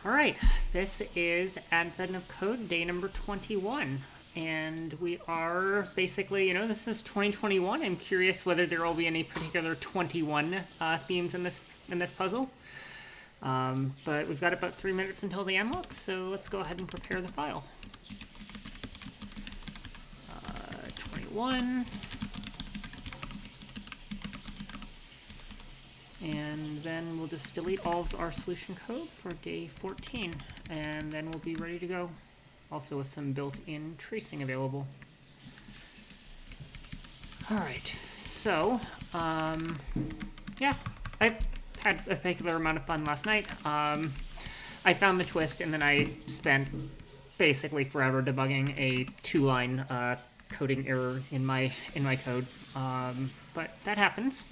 All right, this is Advent of Code day number 21. And we are basically, this is 2021. I'm curious whether there will be any particular 21 themes in this puzzle. But we've got about 3 minutes until the unlock, so let's go ahead and prepare the file. 21. And then we'll just delete all of our solution code for day 14, and then we'll be ready to go. Also with some built-in tracing available. All right, so, yeah, I had a particular amount of fun last night. I found the twist, and then I spent basically forever debugging a 2-line coding error in my code, but that happens.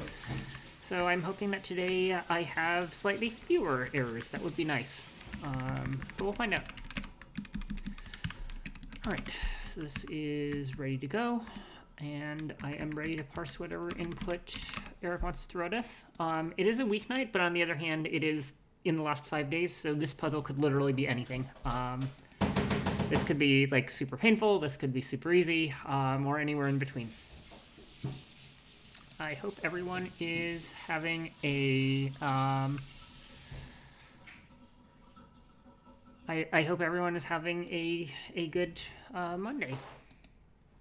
So I'm hoping that today I have slightly fewer errors. That would be nice. But we'll find out. All right, so this is ready to go. And I am ready to parse whatever input Eric wants to throw at us. It is a weeknight, but on the other hand, it is in the last 5 days. So this puzzle could literally be anything. This could be like super painful. This could be super easy, or anywhere in between. I hope everyone is having a I hope everyone is having a good Monday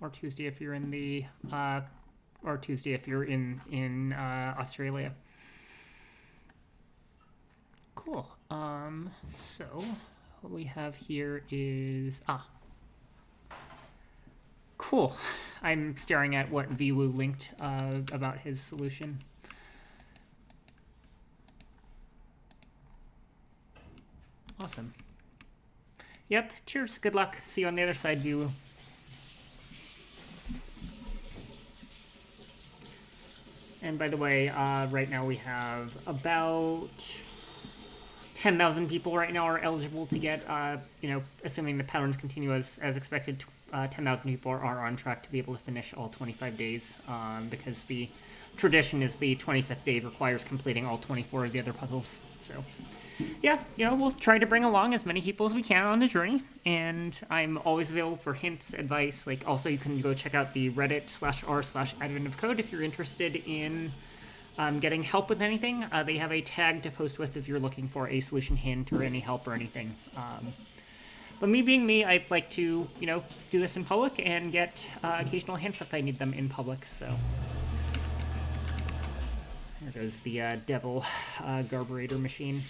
or Tuesday if you're in the or Tuesday if you're in Australia. Cool. So what we have here is cool. I'm staring at what Viwu linked about his solution. Awesome. Yep, cheers. Good luck. See you on the other side, Viwu. And by the way, right now we have about 10,000 people right now are eligible to get, assuming the patterns continue as expected, 10,000 people are on track to be able to finish all 25 days, because the tradition is the 25th day requires completing all 24 of the other puzzles. So, yeah, we'll try to bring along as many people as we can on the journey, and I'm always available for hints, advice. Like, also, you can go check out the Reddit/r/adventofcode if you're interested in getting help with anything. They have a tag to post with if you're looking for a solution hint or any help or anything. But me being me, I'd like to, do this in public and get occasional hints if I need them in public, so. There goes the devil garburator machine.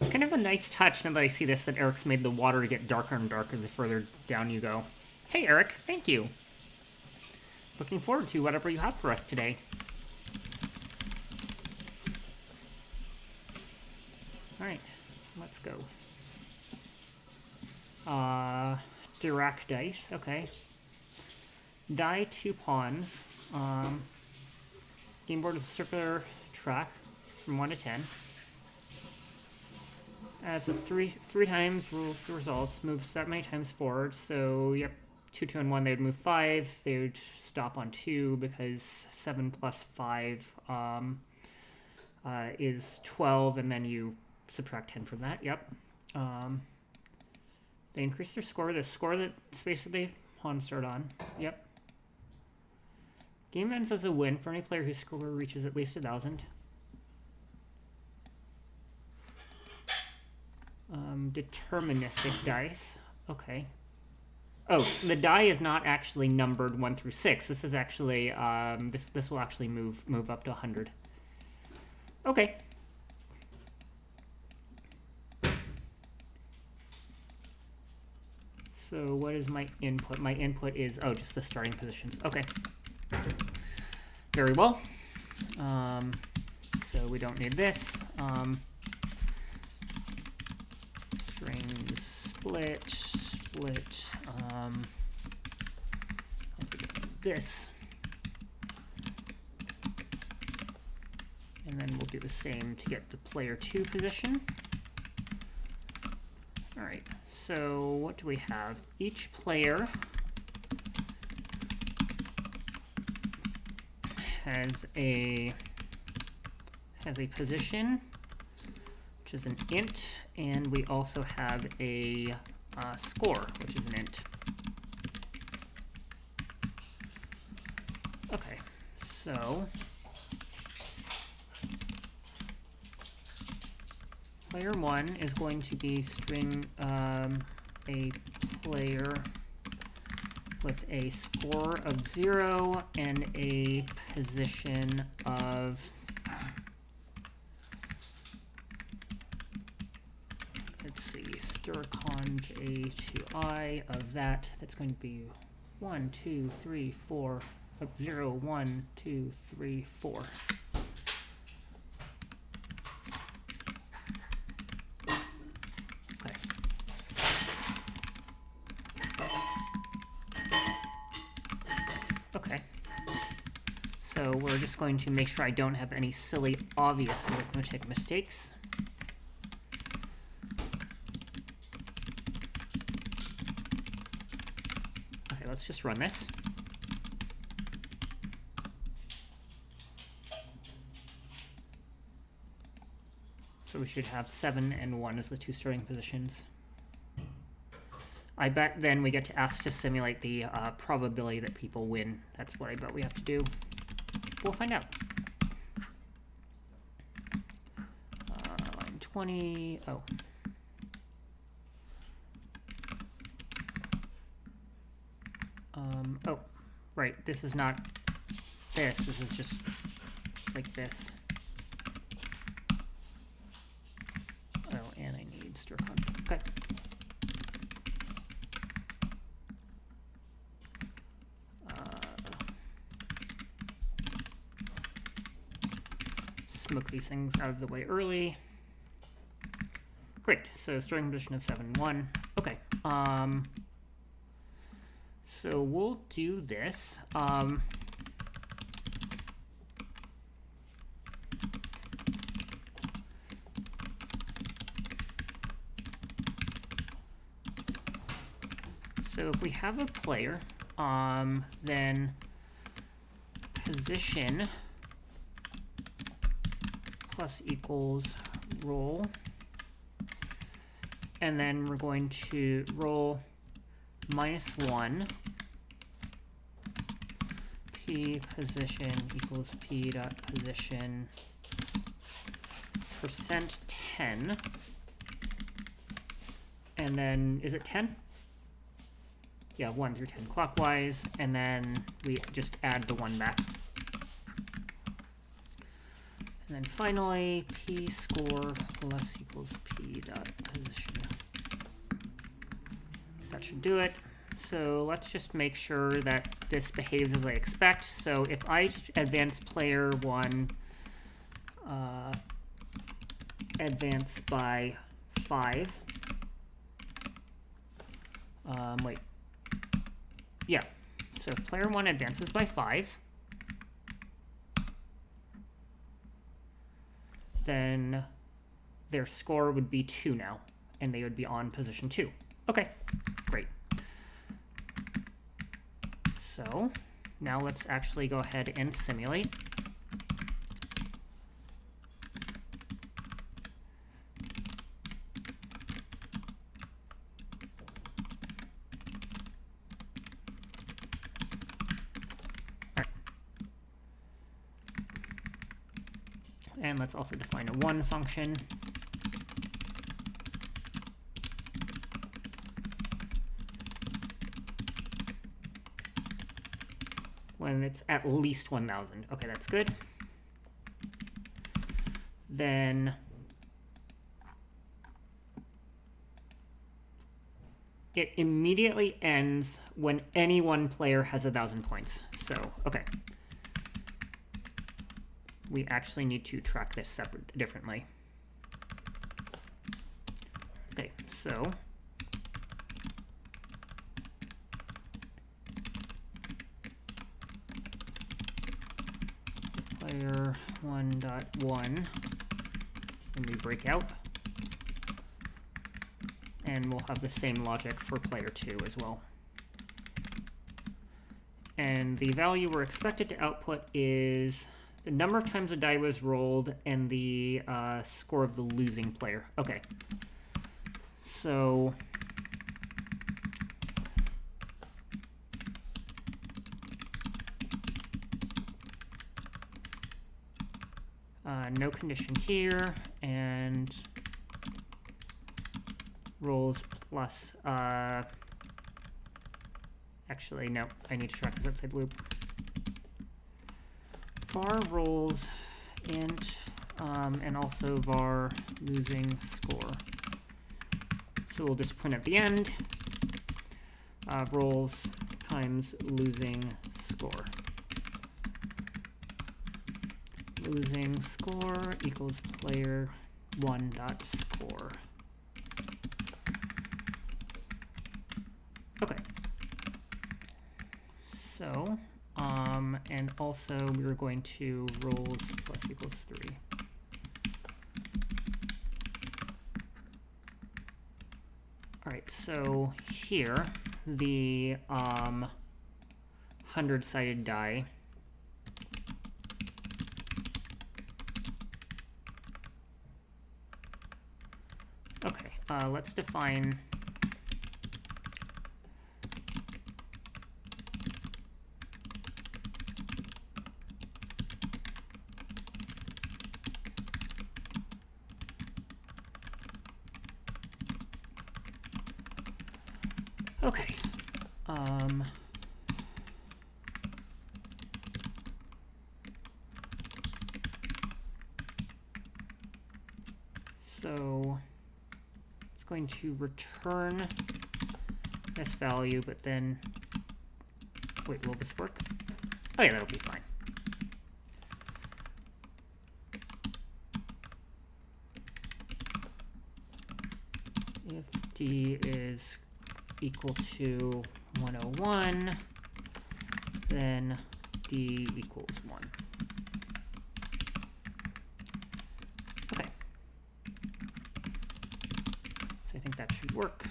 It's kind of a nice touch, now that I see this, that Eric's made the water get darker and darker the further down you go. Hey, Eric, thank you. Looking forward to whatever you have for us today. All right, let's go. Dirac dice, okay. Die 2 pawns. Game board is a circular track from 1 to 10. Adds up three times, rules the results, moves that many times forward. So, yep, 2, 2, and 1, they would move 5. They would stop on 2 because 7 plus 5 is 12, and then you subtract 10 from that. Yep. They increase their score. The score that space that they pawn start on. Yep. Game ends as a win for any player whose score reaches at least 1,000. Deterministic dice. Okay. Oh, so the die is not actually numbered 1 through 6. This is actually this will actually move up to 100. Okay. So what is my input? My input is just the starting positions. Okay. Very well. So we don't need this. String split. This. And then we'll do the same to get the player 2 position. All right, so what do we have? Each player has a position which is an int, and we also have a score, which is an int. Okay, so player 1 is going to be string a player with a score of 0 and a position of, let's see, strconv a to I of that. That's going to be 1, 2, 3, 4, 0, 1, 2, 3, 4. Okay, so we're just going to make sure I don't have any silly, obvious arithmetic mistakes. Okay, let's just run this. So we should have 7 and 1 as the two starting positions. I bet then we get to ask to simulate the probability that people win. That's what I bet we have to do. We'll find out. Line 20. Oh. Oh, right. This is not this. This is just like this. Oh, and I need strconv. Okay. Smoke these things out of the way early. Great, so starting position of 7, 1. Okay, so we'll do this. So if we have a player, then position plus equals roll, and then we're going to roll -1 p position equals p dot position %10, and then is it 10? Yeah, 1 through 10 clockwise, and then we just add the 1 back. And then finally, p score plus equals p dot position. That should do it. So let's just make sure that this behaves as I expect. So if I advance player 1, advance by 5. Wait. Yeah. So if player 1 advances by 5, then their score would be 2 now, and they would be on position 2. Okay, great. So now let's actually go ahead and simulate. And let's also define a 1 function. When it's at least 1,000. Okay, that's good. Then it immediately ends when any one player has 1,000 points. So, okay. We actually need to track this differently. Okay, so player 1.1, and we break out, and we'll have the same logic for player 2 as well. And the value we're expected to output is The number of times a die was rolled and the score of the losing player. Okay. So no condition here, and rolls plus, actually, no, I need to track this outside loop. Var rolls int, and also var losing score. So we'll just print at the end, rolls times losing score. Losing score equals player 1 dot score. Okay. So, and also we were going to rolls plus equals 3. All right, so here, the 100-sided die let's define okay. So it's going to return this value, but then, wait, will this work? Oh yeah, that'll be fine. If d is equal to 101, then d equals 1. Okay. So I think that should work.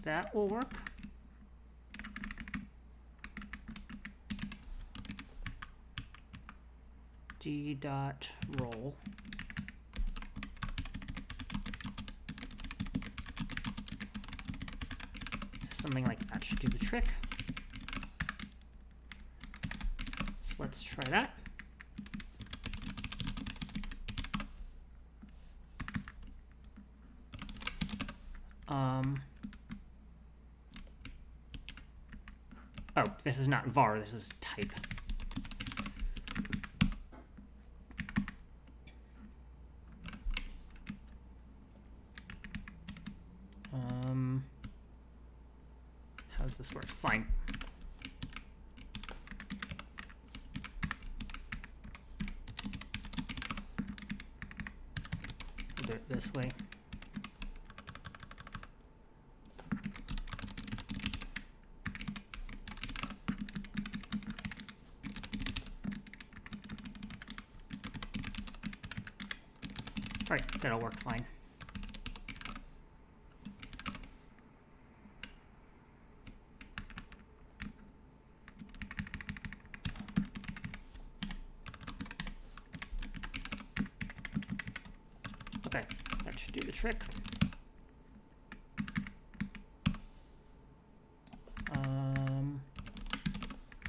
That will work. D dot roll. Something like that should do the trick. So let's try that. Oh, this is not var, this is type. How does this work? Fine. We'll do it this way. All right, that'll work fine. Okay, that should do the trick.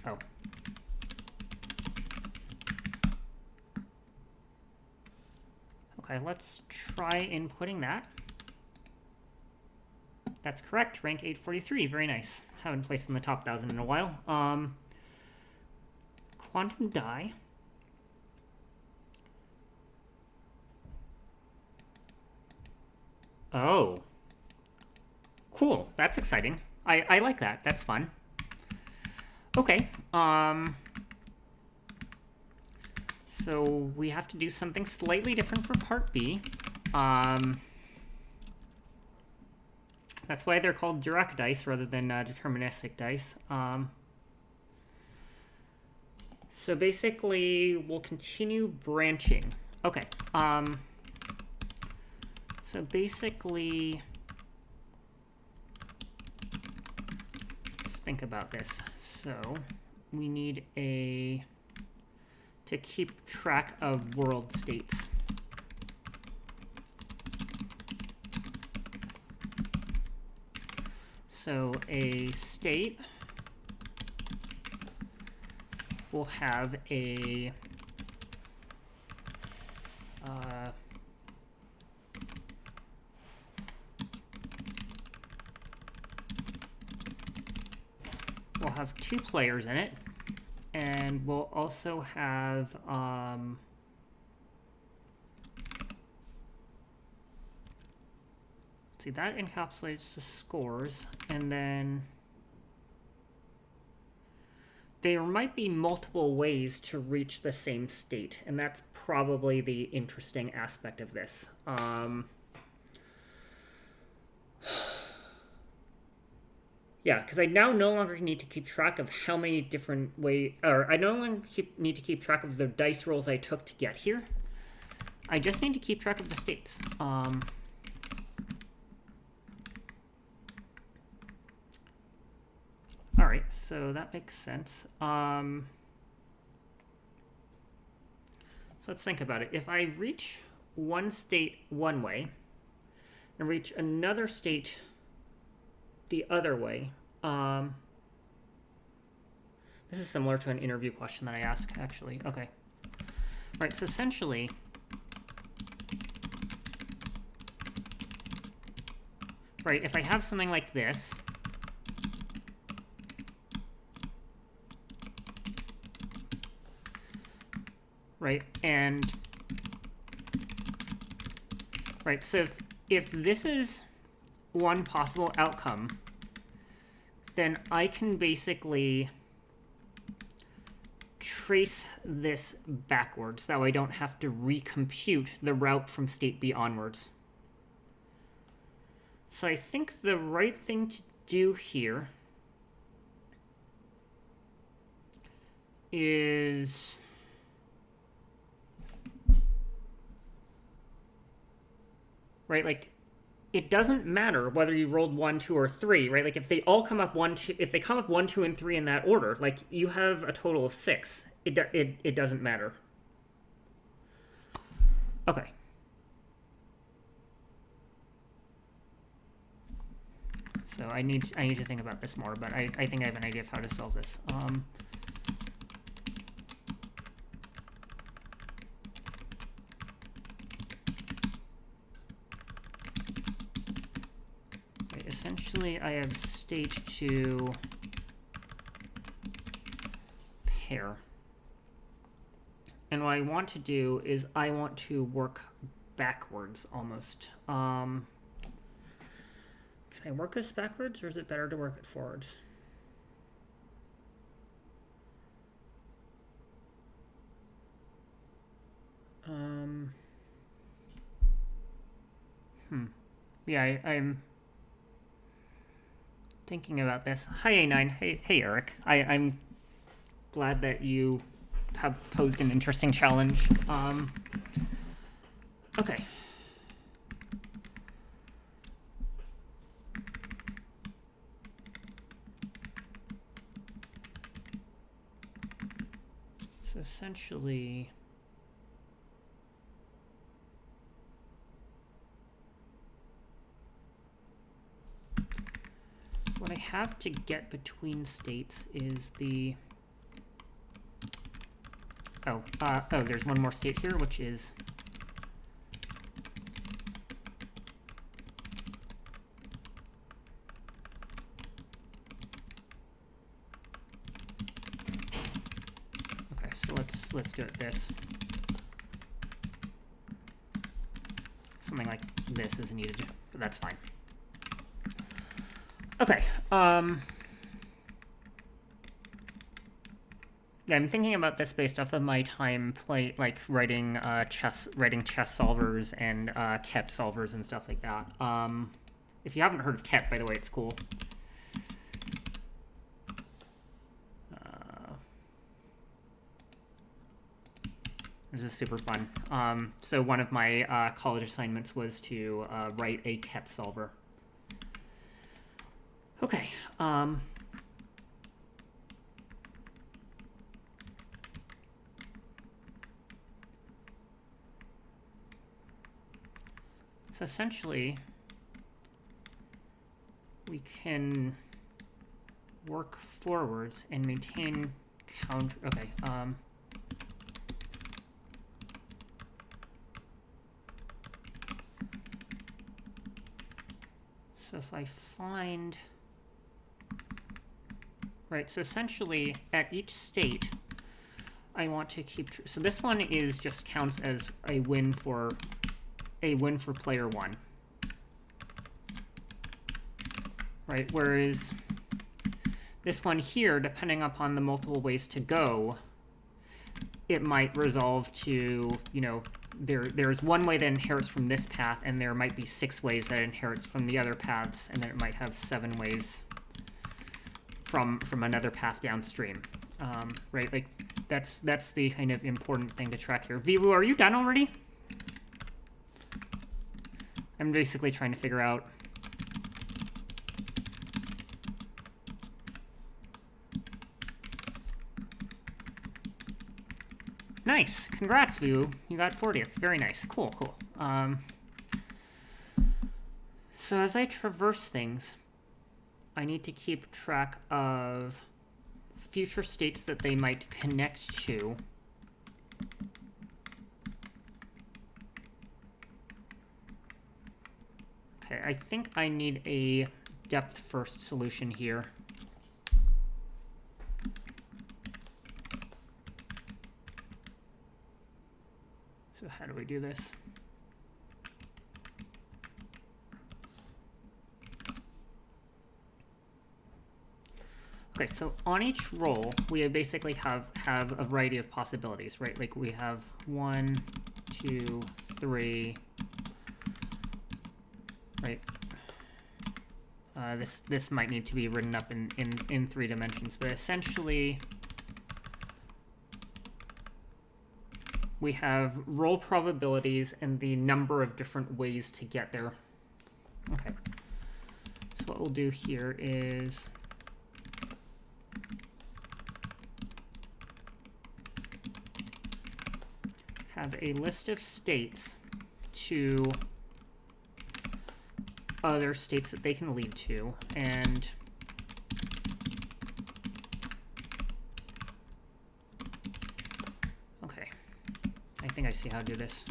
Oh. Okay, let's try inputting that. That's correct, rank 843, very nice. Haven't placed in the top 1,000 in a while. Quantum die. Oh. Cool, that's exciting. I like that, that's fun. Okay, so we have to do something slightly different for part B. That's why they're called direct dice rather than deterministic dice. So basically, we'll continue branching. Okay. So basically, let's think about this. So we need to keep track of world states. So a state will have a we'll have 2 players in it, and we'll also have see, that encapsulates the scores, and then there might be multiple ways to reach the same state, and that's probably the interesting aspect of this. Yeah, because I now no longer need to keep track of how many different ways, or I no longer need to keep track of the dice rolls I took to get here. I just need to keep track of the states. All right, so that makes sense. So let's think about it. If I reach one state one way and reach another state the other way, this is similar to an interview question that I asked, actually. Okay. All right, so essentially, right, if I have something like this, right, and right, so if this is one possible outcome, then I can basically trace this backwards, that way I don't have to recompute the route from state B onwards. So I think the right thing to do here is right, like, it doesn't matter whether you rolled 1, 2, or 3, right? Like, if they all come up 1, 2, if they come up 1, 2, and 3 in that order, like, you have a total of 6. It doesn't matter. Okay. So I need to think about this more, but I think I have an idea of how to solve this. Essentially, I have state to pair. And what I want to do is I want to work backwards almost. Can I work this backwards, or is it better to work it forwards? Yeah, I'm thinking about this. Hi, A9. Hey, Eric. I'm glad that you have posed an interesting challenge. Okay. So essentially, what I have to get between states is the... Oh, there's one more state here, which is... Okay, so let's do it this. Something like this is needed, but that's fine. Okay, yeah, I'm thinking about this based off of my time writing chess solvers and ket solvers and stuff like that. If you haven't heard of Ket, by the way, it's cool. This is super fun. So one of my college assignments was to write a Ket solver. Okay. So essentially, we can work forwards and maintain counter. Okay. So if I find, right, so essentially at each state, I want to keep, so this one is just counts as a win for player one, right? Whereas this one here, depending upon the multiple ways to go, it might resolve to, you know, there's one way that inherits from this path, and there might be 6 ways that inherits from the other paths, and then it might have 7 ways from another path downstream, right? Like that's the kind of important thing to track here. Vivu, are you done already? I'm basically trying to figure out. Nice. Congrats, Vu. You got 40th. Very nice. Cool, cool. So as I traverse things, I need to keep track of future states that they might connect to. Okay, I think I need a depth-first solution here. So how do we do this? Okay, so on each roll, we basically have a variety of possibilities, right? Like we have 1, 2, 3, right? This might need to be written up in 3 dimensions, but essentially we have roll probabilities and the number of different ways to get there. Okay, so what we'll do here is have a list of states to other states that they can lead to, and okay, I think I see how to do this.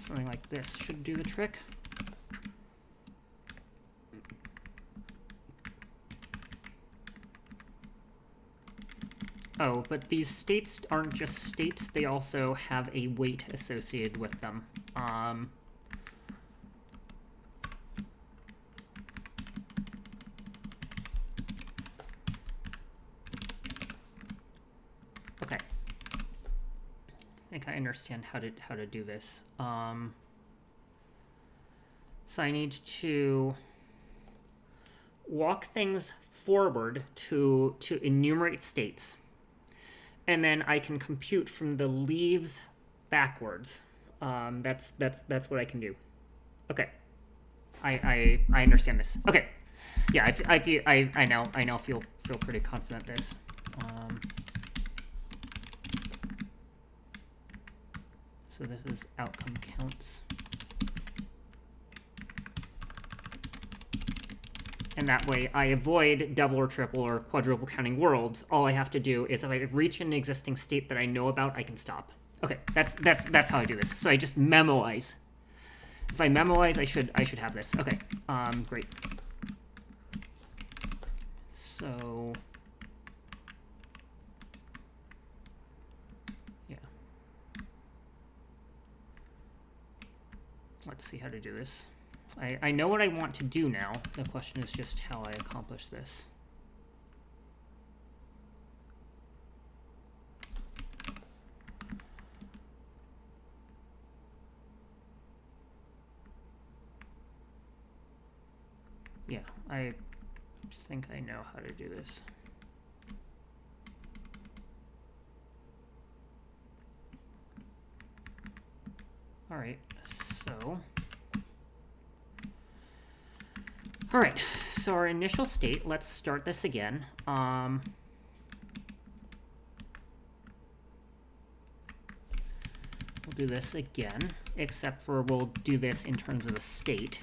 Something like this should do the trick. Oh, but these states aren't just states, they also have a weight associated with them. Okay. I think I understand how to do this. So I need to walk things forward to enumerate states. And then I can compute from the leaves backwards. That's what I can do. Okay, I understand this. Okay, yeah, I now feel pretty confident this. So this is outcome counts. And that way I avoid double or triple or quadruple counting worlds. All I have to do is if I reach an existing state that I know about, I can stop. Okay, that's how I do this. So I just memoize. If I memoize, I should have this. Okay, great. So yeah. Let's see how to do this. I know what I want to do now. The question is just how I accomplish this. Yeah, I think I know how to do this. All right, so our initial state, let's start this again. We'll do this again, except for we'll do this in terms of a state.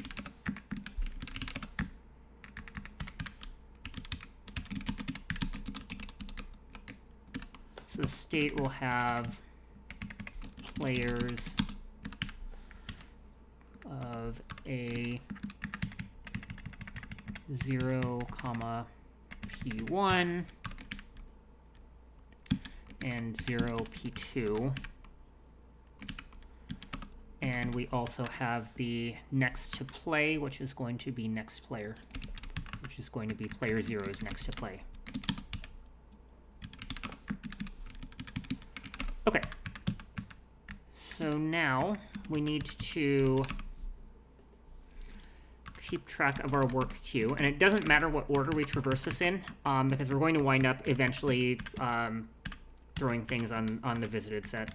So the state will have players of a 0, P1 and 0, P2. And we also have the next to play, which is going to be next player, which is going to be player 0's next to play. Okay. So now we need to keep track of our work queue, and it doesn't matter what order we traverse this in, because we're going to wind up eventually throwing things on the visited set.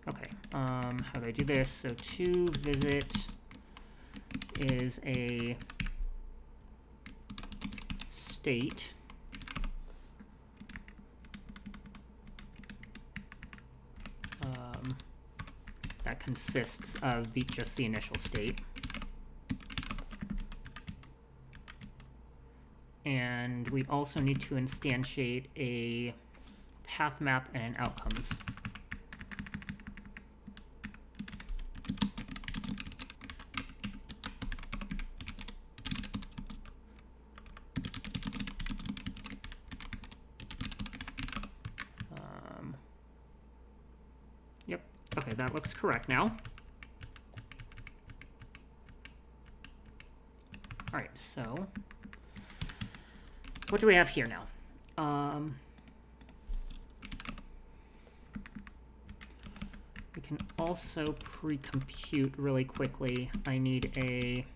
Okay, how do I do this? So to visit is a state that consists of just the initial state. And we also need to instantiate a path map and an outcomes. Yep. Okay, that looks correct now. All right, so what do we have here now? We can also pre-compute really quickly. I need a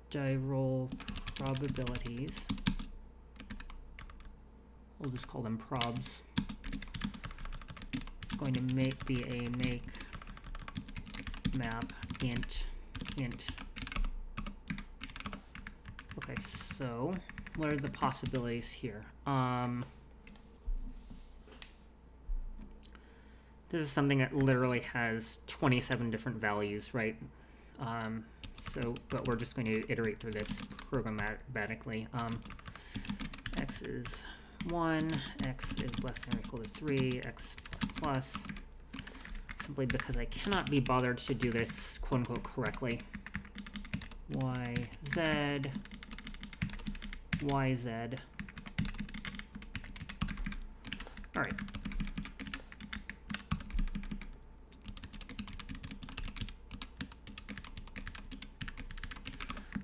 die roll probabilities. We'll just call them probs. It's going to be a make map int. Okay, so what are the possibilities here? This is something that literally has 27 different values, right? But we're just going to iterate through this programmatically. X is 1, x is less than or equal to 3, x plus, simply because I cannot be bothered to do this quote-unquote correctly. Y, z, y, z. All right.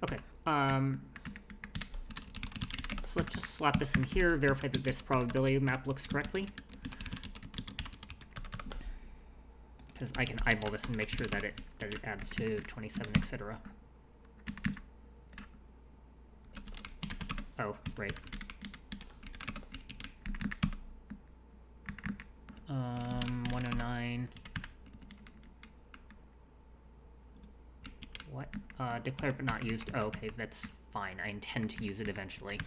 Okay. So let's just slap this in here, verify that this probability map looks correctly. Because I can eyeball this and make sure that it adds to 27, etc. Oh, right. 109. What? Declared but not used. Oh, okay, that's fine. I intend to use it eventually.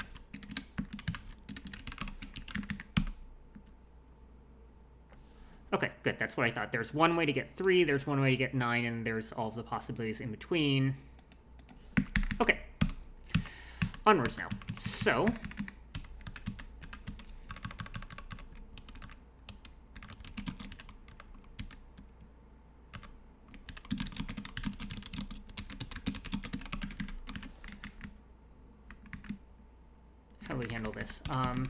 Okay, good. That's what I thought. There's one way to get 3, there's one way to get 9, and there's all of the possibilities in between. Okay. Onwards now. So, how do we handle this?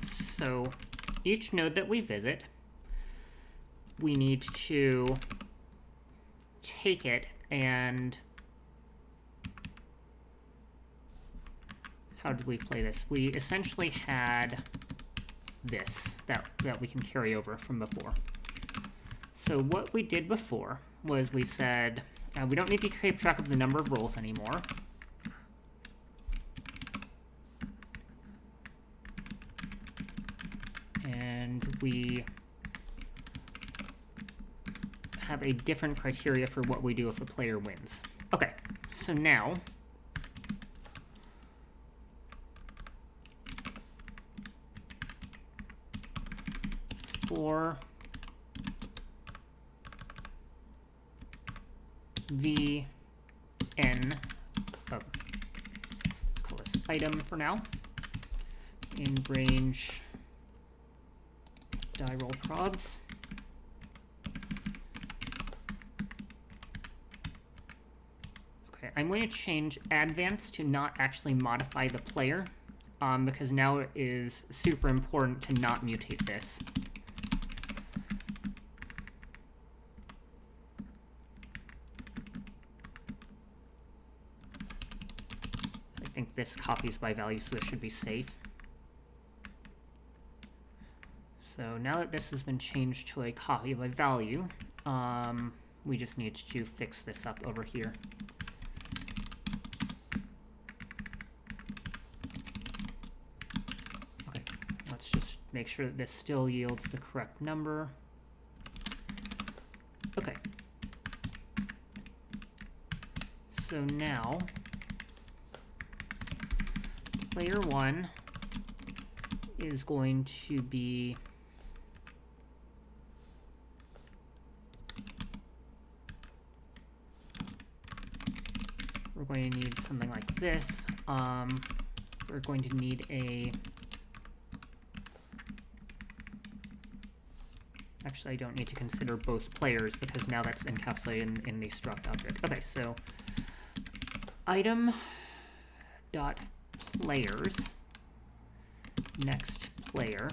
So each node that we visit, we need to take it and how did we play this? We essentially had this that we can carry over from before. So what we did before was we said we don't need to keep track of the number of rolls anymore. And we have a different criteria for what we do if a player wins. Okay, so now for VN, let's call this item for now, in range die roll probs. Okay, I'm going to change advance to not actually modify the player, because now it is super important to not mutate this. I think this copies by value, so this should be safe. So now that this has been changed to a copy by value, we just need to fix this up over here. Okay, let's just make sure that this still yields the correct number. Okay. So now, player 1 is going to be we're going to need something like this. We're going to need a actually I don't need to consider both players because now that's encapsulated in the struct object. Okay, so item dot players next player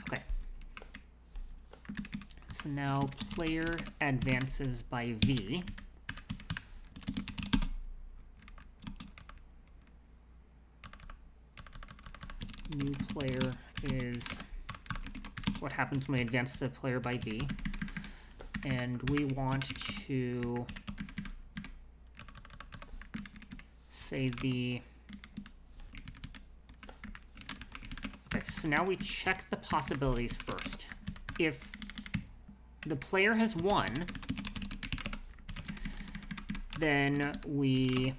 okay, so now player advances by V. New player is what happens when we advance the player by V. And we want to say the... Okay, so now we check the possibilities first. If the player has won, then we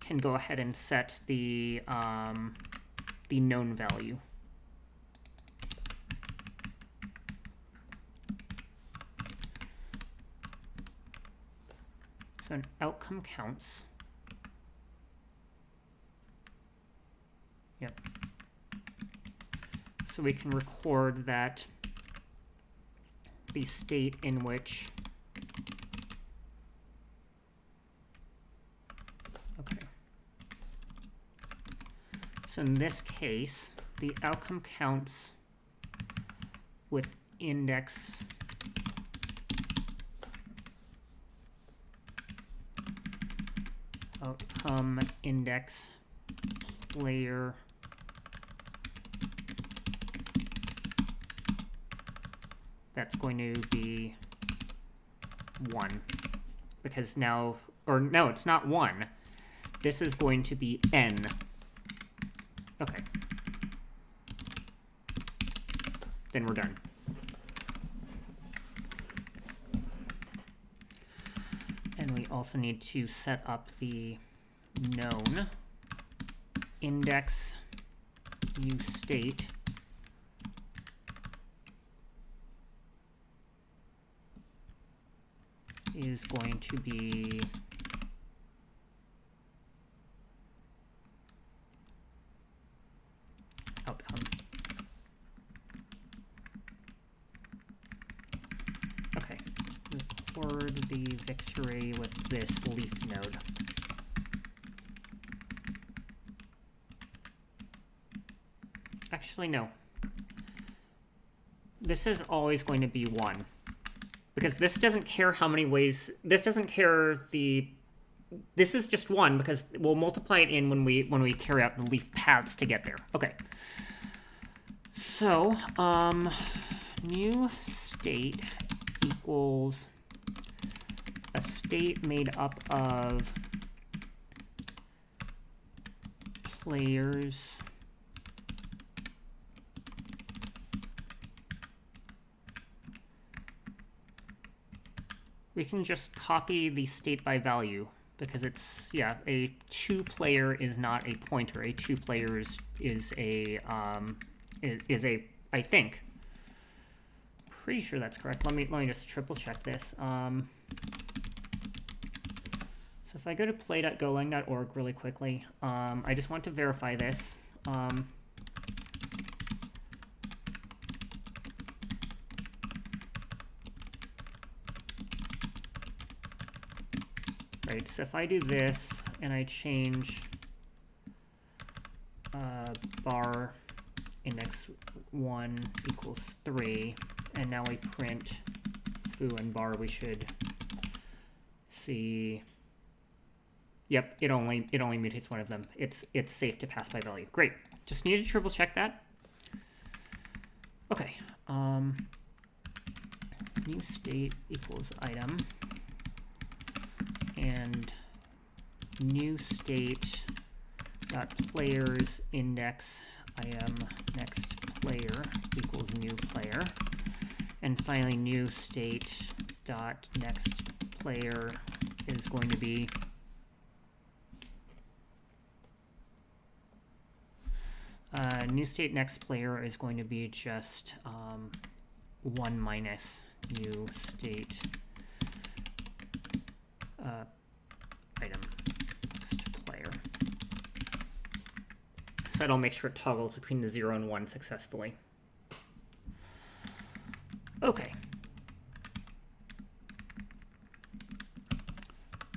can go ahead and set the known value. So an outcome counts. Yep. So we can record that the state in which so in this case, the outcome counts with index outcome index player that's going to be 1 because now, or no, it's not 1. This is going to be n. Okay. Then we're done. And we also need to set up the known index new state is going to be outcome. record the victory with this leaf node. Actually, no. This is always going to be 1. Because this doesn't care how many ways... This doesn't care the... This is just 1 because we'll multiply it in when we carry out the leaf paths to get there. Okay. So, new state equals a state made up of players we can just copy the state by value because it's, yeah, a 2-player is not a pointer. A 2-player is a, I think. Pretty sure that's correct. Let me just triple check this. So if I go to play.golang.org really quickly, I just want to verify this. Right, so if I do this and I change bar index 1 equals 3, and now we print foo and bar, we should see, yep, it only mutates one of them. It's safe to pass by value. Great. Just need to triple check that. Okay. New state equals item. And new state dot players index item next player equals new player, and finally new state dot next player is going to be new state next player is going to be just 1 minus new state item next player. So that'll make sure it toggles between the 0 and 1 successfully. Okay.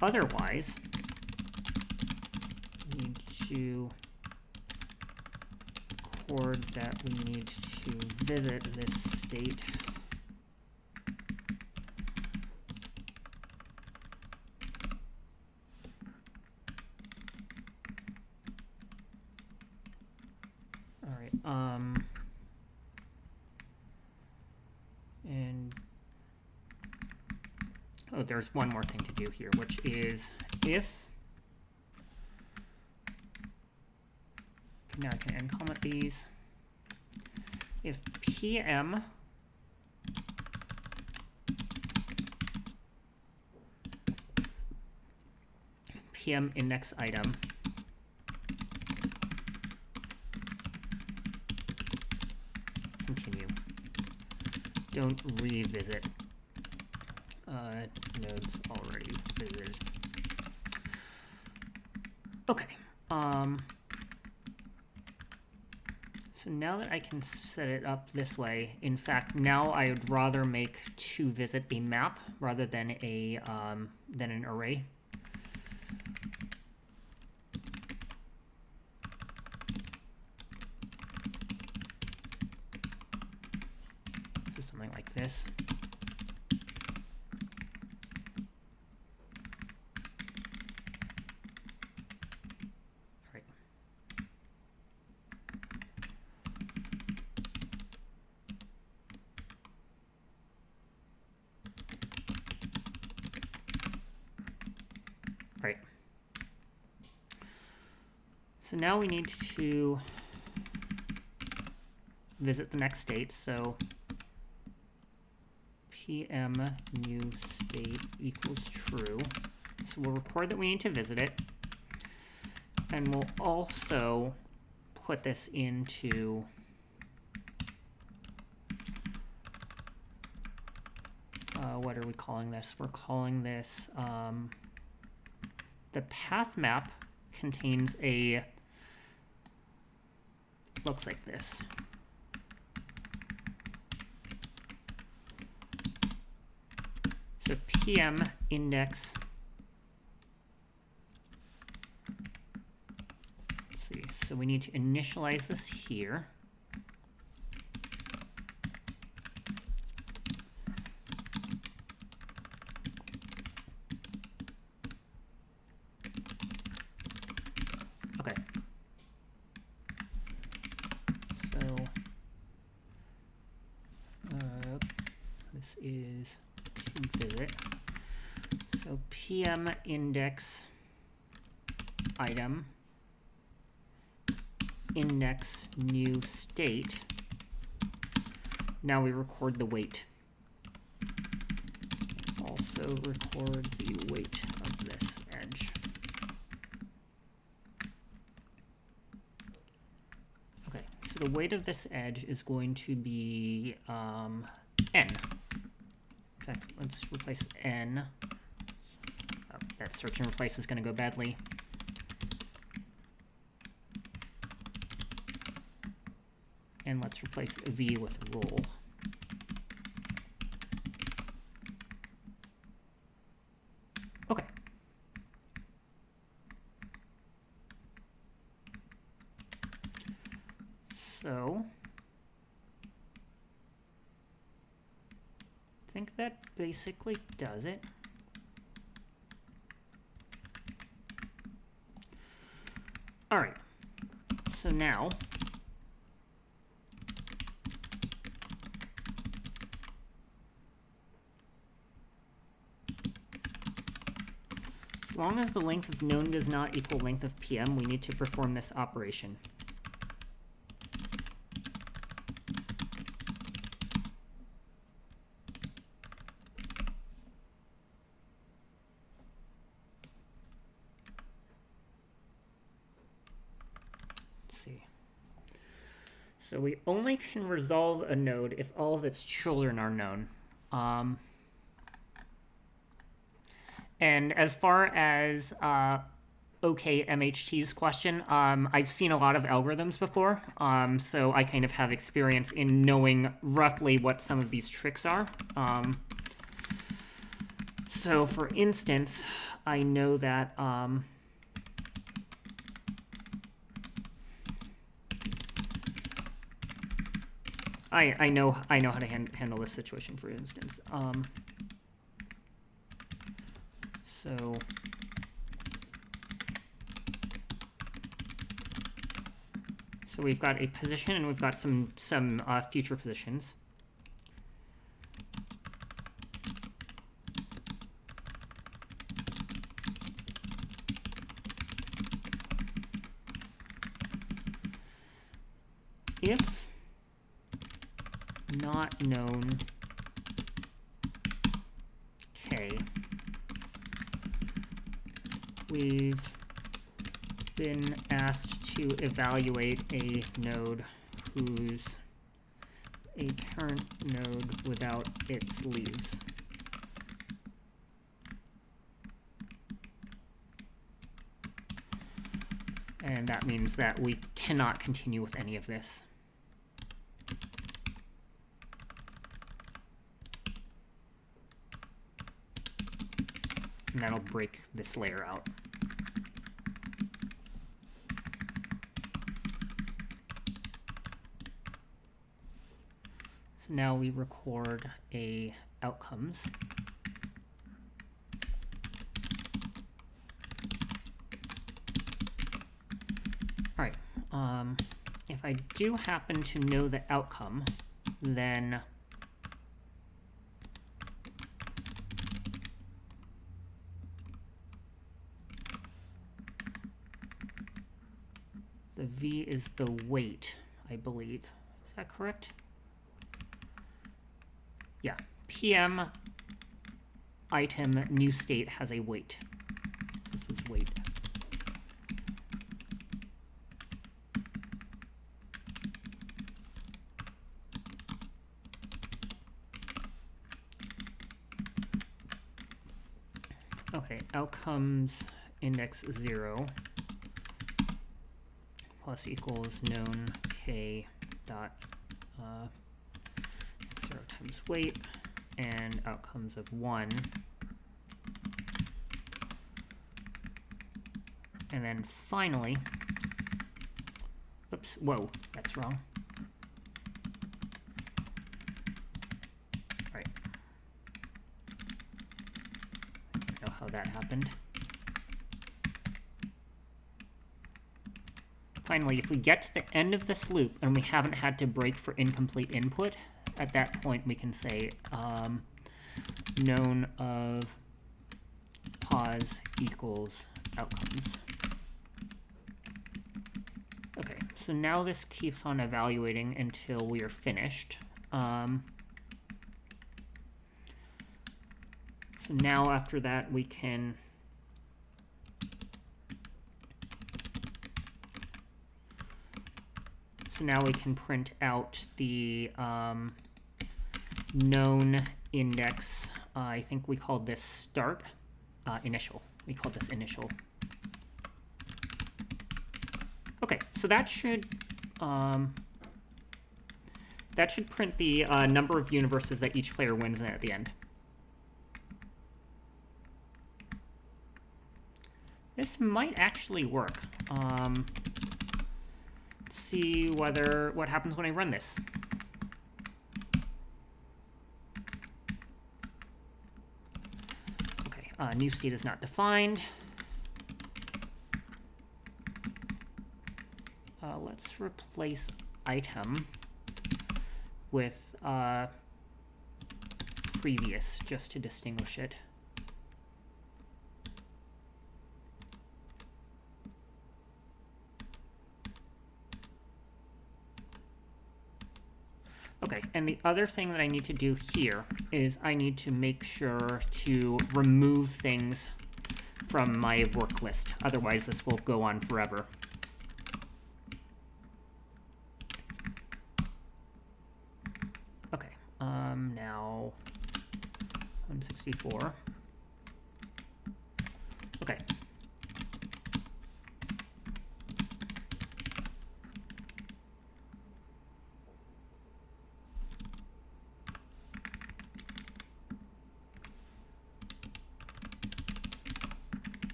Otherwise, we need to record that we need to visit this state. And oh, there's one more thing to do here, which is if, now I can end comment these, if PM index item continue. Don't revisit nodes already visited. Okay. So now that I can set it up this way, in fact, now I would rather make toVisit a map rather than a than an array. So something like this. Right. So now we need to visit the next state. So PM new state equals true. So we'll record that we need to visit it. And we'll also put this into what are we calling this? We're calling this the path map contains a, looks like this. So PM index. Let's see. So we need to initialize this here. Okay. So this is visit. So PM index item index new state. Now we record the weight. Also record the weight of this edge. Okay, so the weight of this edge is going to be n. In fact, let's replace n. Oh, that search and replace is going to go badly. And let's replace v with roll. Okay. So I think that basically does it. All right. So now as long as the length of known does not equal length of PM, we need to perform this operation. Let's see. So we only can resolve a node if all of its children are known. And as far as OKMHT's question, I've seen a lot of algorithms before, so I kind of have experience in knowing roughly what some of these tricks are. So for instance, I know that I know how to handle this situation, for instance. So we've got a position and we've got some future positions. If not known K, we've been asked to evaluate a node who's a parent node without its leaves. And that means that we cannot continue with any of this. And that'll break this layer out. So now we record a outcomes. All right. If I do happen to know the outcome, then the V is the weight, I believe. Is that correct? Yeah. PM item new state has a weight. This is weight. Okay, outcomes index 0 plus equals known K dot 0 times weight and outcomes of 1 And then finally, oops, whoa, that's wrong. All right. I don't know how that happened. Finally, if we get to the end of this loop and we haven't had to break for incomplete input, at that point we can say known of pause equals outcomes. Okay, so now this keeps on evaluating until we are finished. So now after that we can print out the known index. I think we called this start, initial. We called this initial. Okay, so that should print the number of universes that each player wins at the end. This might actually work. Let's see what happens when I run this. Okay, new state is not defined. Let's replace item with previous just to distinguish it. Okay, and the other thing that I need to do here is I need to make sure to remove things from my work list. Otherwise, this will go on forever. Okay, now 164. Okay.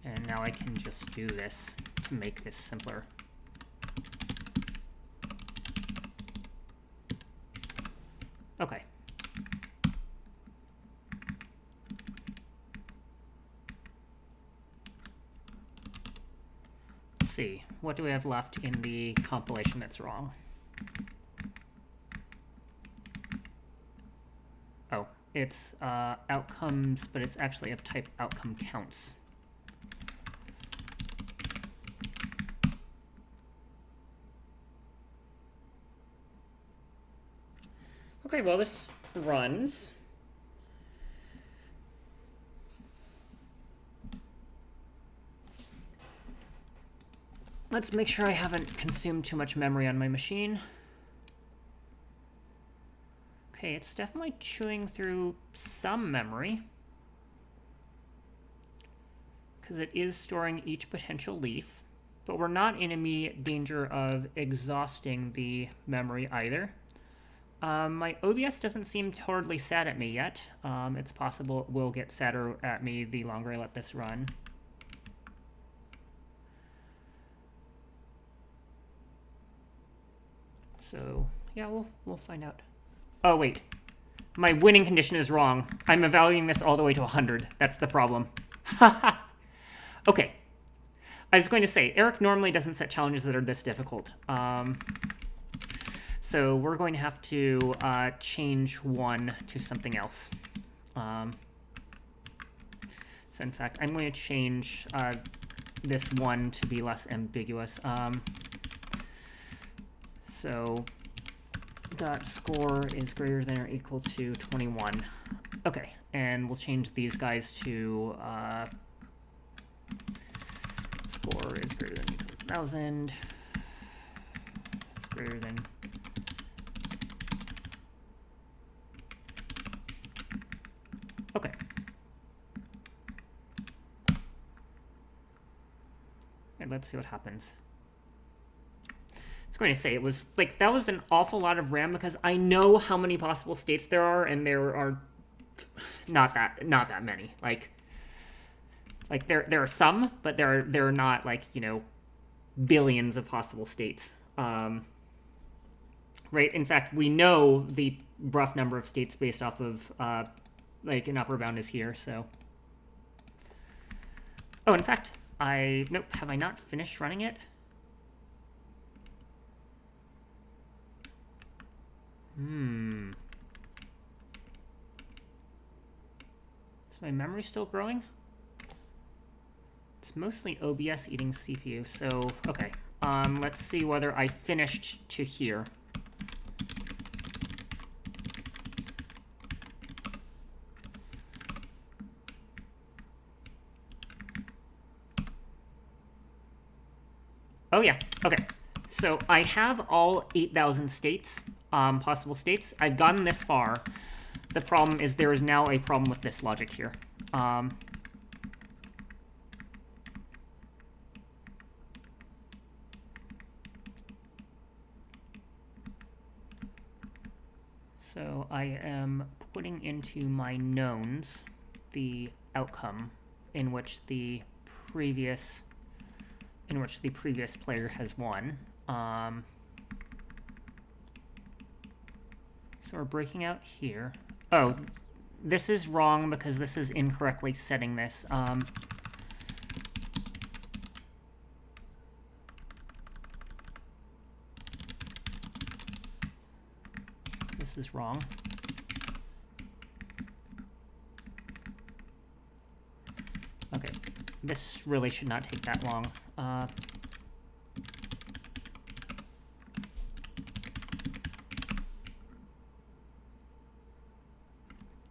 And now I can just do this to make this simpler. Okay. Let's see. What do we have left in the compilation that's wrong? Oh, it's outcomes, but it's actually of type outcome counts. Okay, well, this runs. Let's make sure I haven't consumed too much memory on my machine. Okay, it's definitely chewing through some memory, because it is storing each potential leaf, but we're not in immediate danger of exhausting the memory either. My OBS doesn't seem totally sad at me yet. It's possible it will get sadder at me the longer I let this run. So, yeah, we'll find out. Oh, wait. My winning condition is wrong. I'm evaluating this all the way to 100. That's the problem. Okay. I was going to say, Eric normally doesn't set challenges that are this difficult. So we're going to have to change one to something else. So in fact, I'm going to change this one to be less ambiguous. So dot score is greater than or equal to 21. Okay, and we'll change these guys to score is greater than or equal to 1,000. Greater than. Okay. And let's see what happens. It's going to say it was like that was an awful lot of RAM because I know how many possible states there are, and there are not that many. Like Like there are some, but there are not like, you know, billions of possible states. Right? In fact, we know the rough number of states based off of like an upper bound is here. So, oh, in fact, nope. Have I not finished running it? Is my memory still growing? It's mostly OBS eating CPU, so okay. Let's see whether I finished to here. Oh yeah, okay. So I have all 8,000 states, possible states. I've gotten this far. The problem is there is now a problem with this logic here. So I am putting into my knowns the outcome in which the previous player has won. So we're breaking out here. Oh, this is wrong because this is incorrectly setting this. This is wrong. Okay, this really should not take that long.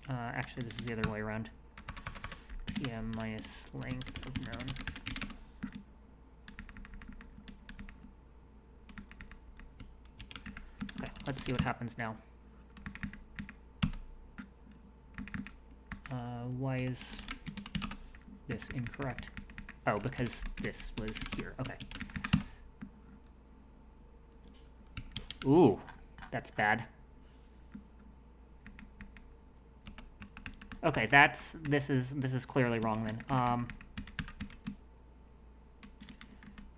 Actually, this is the other way around. PM minus length of known. Okay, let's see what happens now. Why is this incorrect? Oh, because this was here. Okay. Ooh, that's bad. Okay, this is clearly wrong then.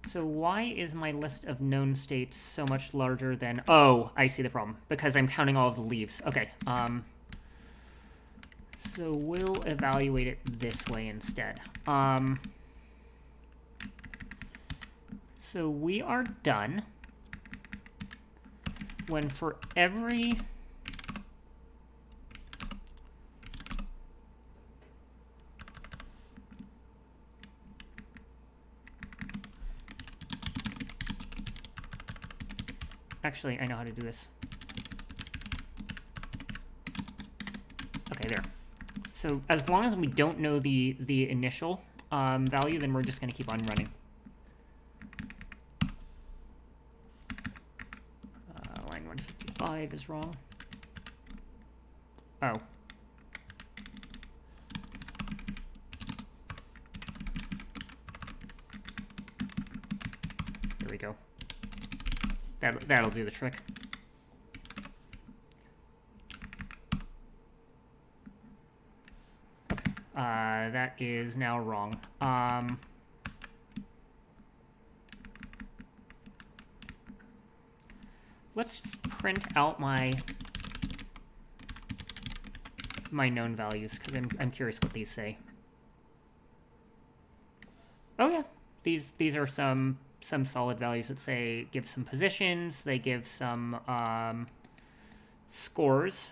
So why is my list of known states so much larger than... Oh, I see the problem. Because I'm counting all of the leaves. Okay. So we'll evaluate it this way instead. So we are done when for every... Actually, I know how to do this. Okay, there. So as long as we don't know the initial value, then we're just going to keep on running. Line 155 is wrong. Oh. There we go. That'll do the trick. Okay. That is now wrong. Let's just print out my known values because I'm curious what these say. Oh yeah, these are some solid values that say give some positions. They give some scores.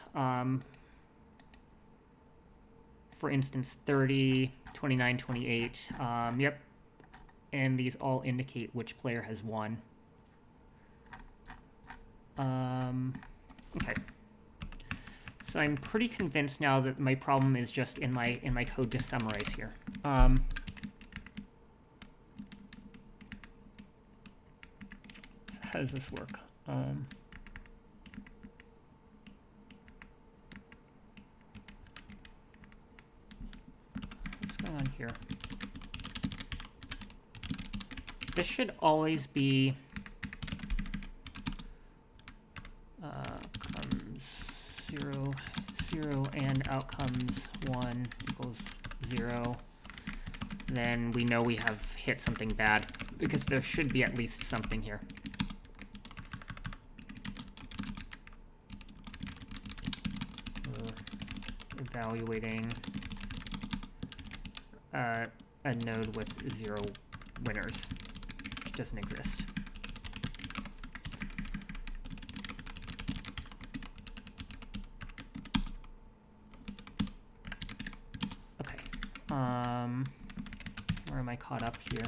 For instance, 30, 29, 28. Yep. And these all indicate which player has won. Okay. So I'm pretty convinced now that my problem is just in my code to summarize here. How does this work? What's going on here? This should always be outcomes 0, 0, and outcomes 1 equals 0. then we know we have hit something bad, because there should be at least something here. Evaluating a node with 0 winners. It doesn't exist. Okay. Where am I caught up here?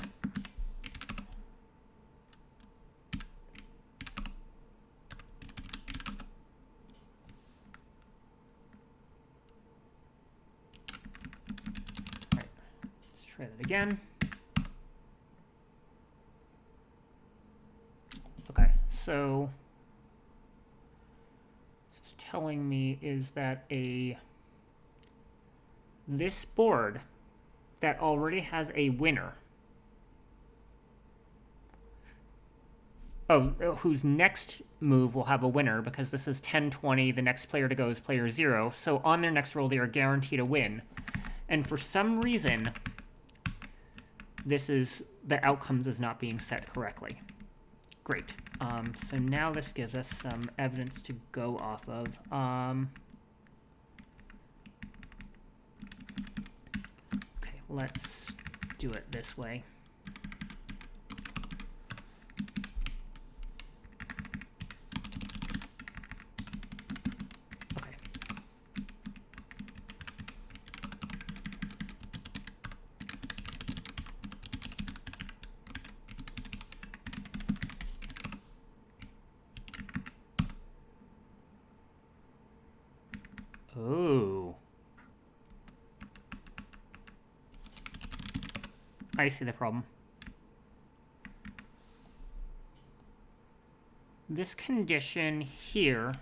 Try that again. Okay, so what's telling me is that this board that already has a winner, whose next move will have a winner, because this is 10-20, the next player to go is player 0, so on their next roll they are guaranteed a win. And for some reason, the outcomes is not being set correctly. Great. So now this gives us some evidence to go off of. Okay, let's do it this way. Okay. Oh. I see the problem. This condition here,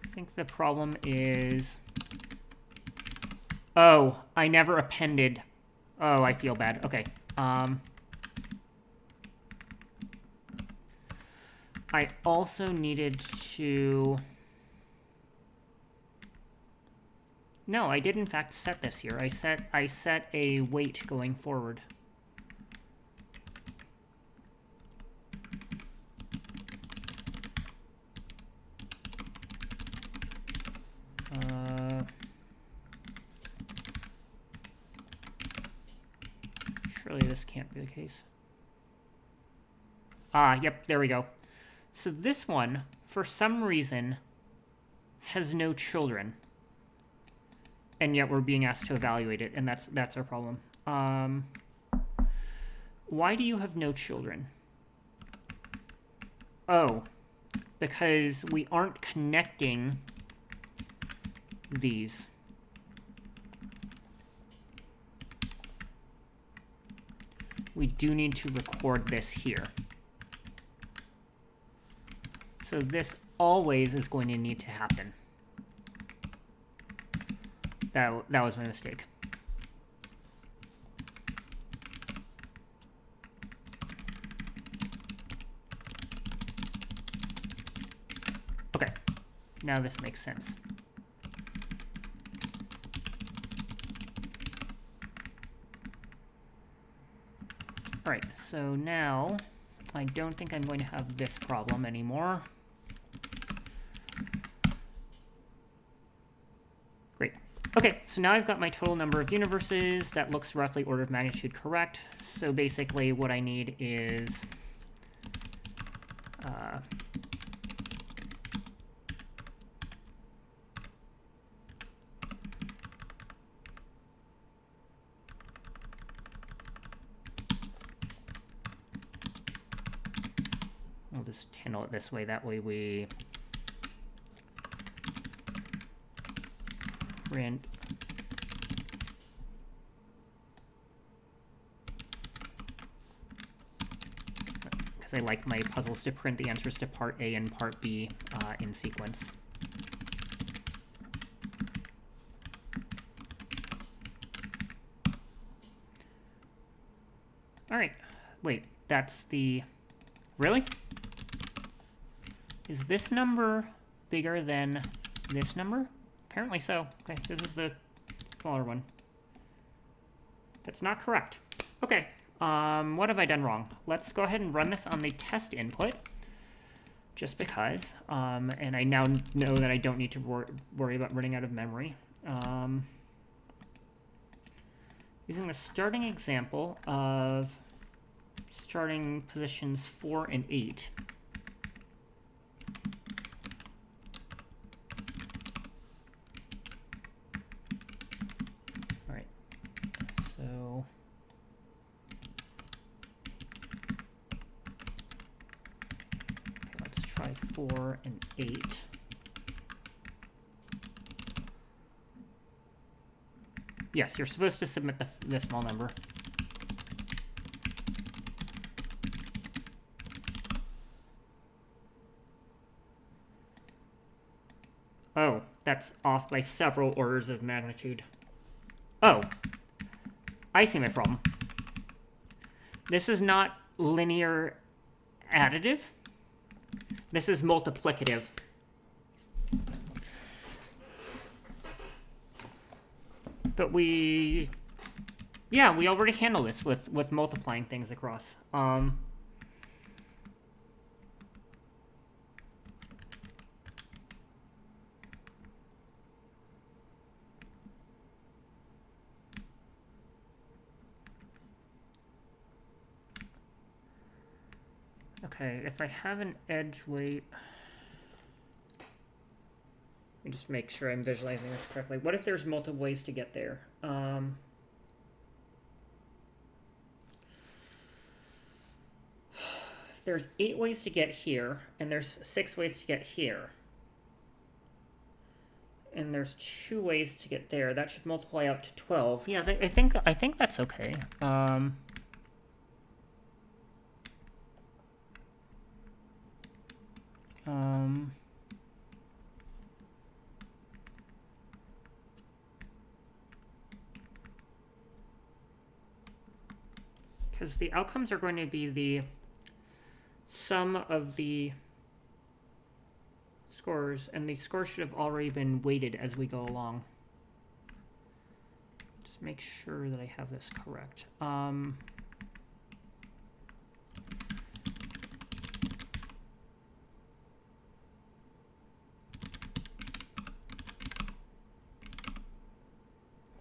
I think the problem is... Oh, I never appended. Oh, I feel bad. Okay. I also needed to... No, I did in fact set this here. I set a weight going forward. Surely this can't be the case. Ah, yep, there we go. So this one, for some reason, has no children. And yet we're being asked to evaluate it, and that's our problem. Why do you have no children? Oh, because we aren't connecting these. We do need to record this here. So this always is going to need to happen. That was my mistake. Okay, now this makes sense. All right, so now I don't think I'm going to have this problem anymore. Great. Okay, so now I've got my total number of universes. That looks roughly order of magnitude correct. So basically what I need is we'll just handle it this way. That way we print because I like my puzzles to print the answers to part A and part B in sequence. All right, wait, that's the... Really? Is this number bigger than this number? Apparently so. Okay, this is the smaller one. That's not correct. Okay, what have I done wrong? Let's go ahead and run this on the test input, just because, and I now know that I don't need to worry about running out of memory. Using the starting example of starting positions 4 and 8. All right, so okay, let's try 4 and 8. Yes, you're supposed to submit the small number. Oh, that's off by several orders of magnitude. Oh, I see my problem. This is not linear additive. This is multiplicative. But we already handle this with multiplying things across. Okay, if I have an edge weight, let me just make sure I'm visualizing this correctly. What if there's multiple ways to get there? If there's 8 ways to get here, and there's 6 ways to get here, and there's 2 ways to get there, that should multiply out to 12. Yeah, I think that's okay. Because the outcomes are going to be the sum of the scores, and the scores should have already been weighted as we go along. Just make sure that I have this correct.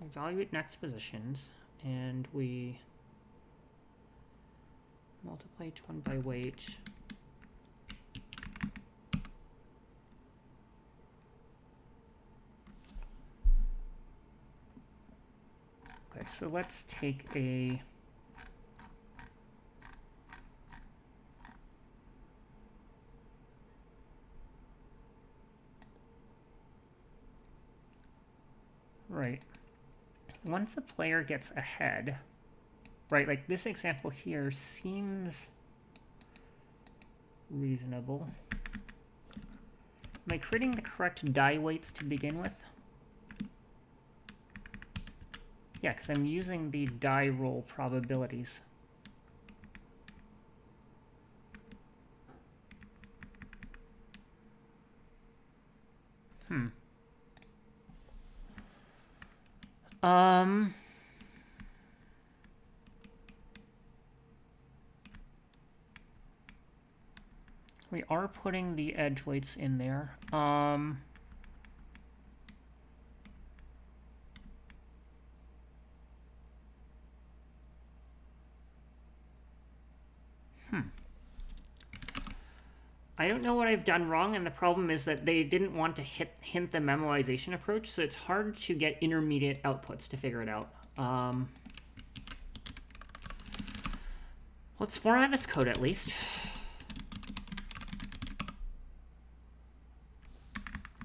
Evaluate next positions, and we multiply each one by weight. Okay, so let's take a right. Once a player gets ahead, right, like this example here seems reasonable. Am I creating the correct die weights to begin with? Yeah, because I'm using the die roll probabilities. We are putting the edge weights in there. I don't know what I've done wrong, and the problem is that they didn't want to hint the memoization approach, so it's hard to get intermediate outputs to figure it out. Let's format this code at least.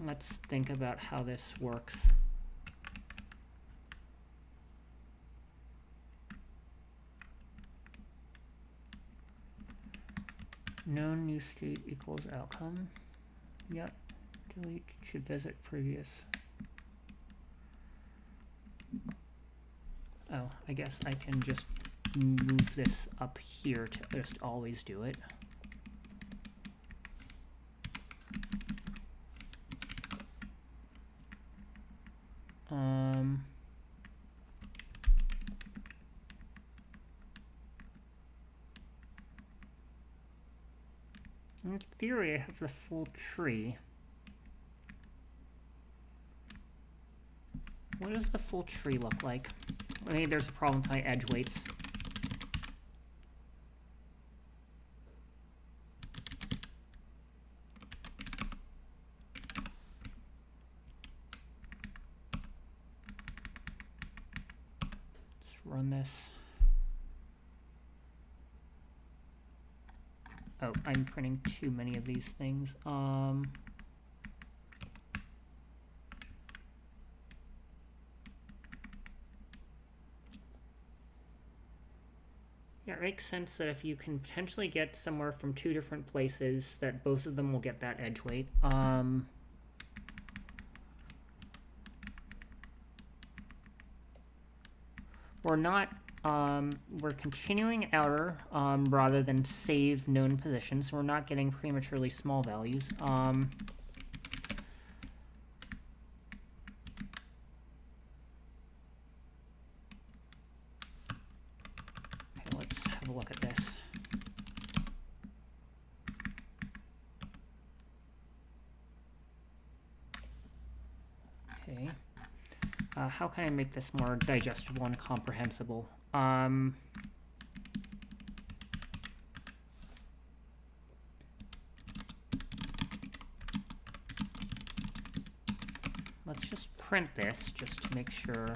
Let's think about how this works. Known new state equals outcome. Yep. Delete to visit previous. Oh, I guess I can just move this up here to just always do it. In theory, I have the full tree. What does the full tree look like? Maybe there's a problem with my edge weights. Let's run this. Oh, I'm printing too many of these things. Yeah, it makes sense that if you can potentially get somewhere from two different places, that both of them will get that edge weight. We're not, we're continuing outer rather than save known positions, so we're not getting prematurely small values. Okay, let's have a look at this. Okay. How can I make this more digestible and comprehensible? Let's just print this just to make sure.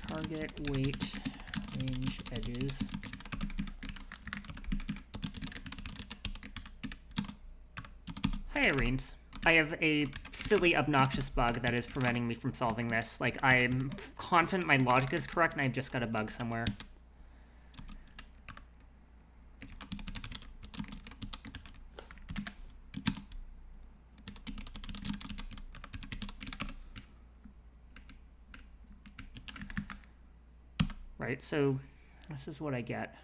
Target weight range edges. Hi, Irenes. I have a silly, obnoxious bug that is preventing me from solving this. Like, I'm confident my logic is correct, and I've just got a bug somewhere. Right, so this is what I get.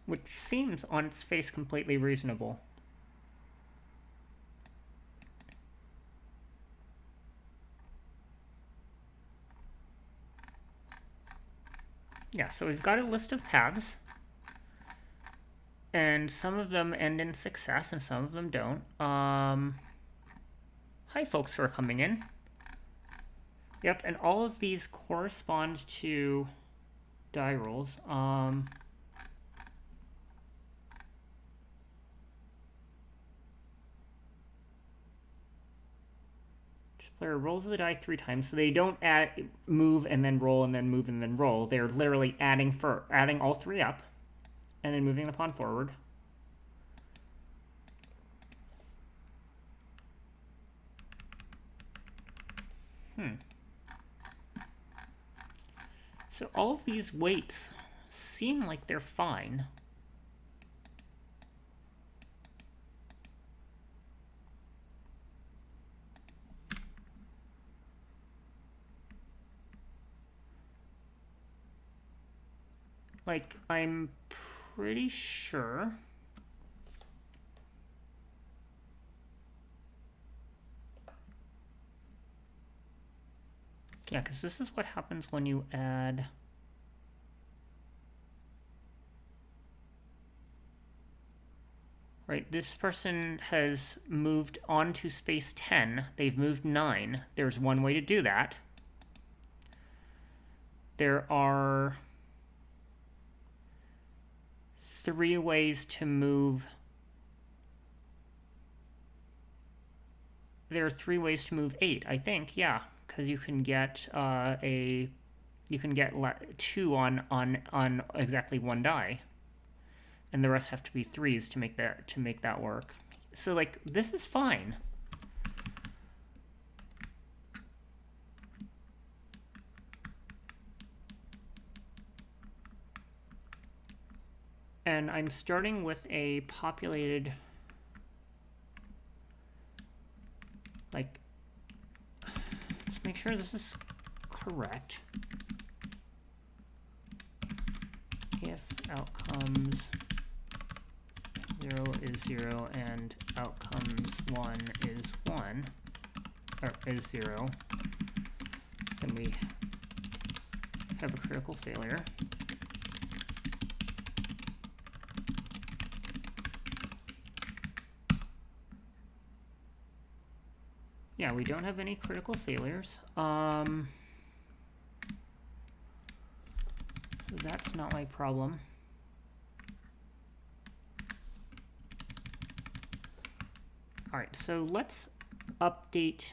Which seems on its face completely reasonable. Yeah, so we've got a list of paths. And some of them end in success and some of them don't. Hi, folks who are coming in. Yep, and all of these correspond to die rolls. Each player rolls the die 3 times, so they don't move and then roll and then move and then roll. They're literally adding all 3 up and then moving the pawn forward. So all of these weights seem like they're fine. Like, I'm pretty sure. Yeah, because this is what happens when you add. Right, this person has moved on to space 10. They've moved 9. There's one way to do that. There are 3 ways to move. There are 3 ways to move 8, I think, yeah. Because you can get you can get 2 on exactly 1 die, and the rest have to be 3s to make that work. So, like, this is fine. And I'm starting with a populated, like, let's make sure this is correct. If outcomes 0 is 0 and outcomes 1 is 1, or is 0, then we have a critical failure. Yeah, we don't have any critical failures. So that's not my problem. All right, so let's update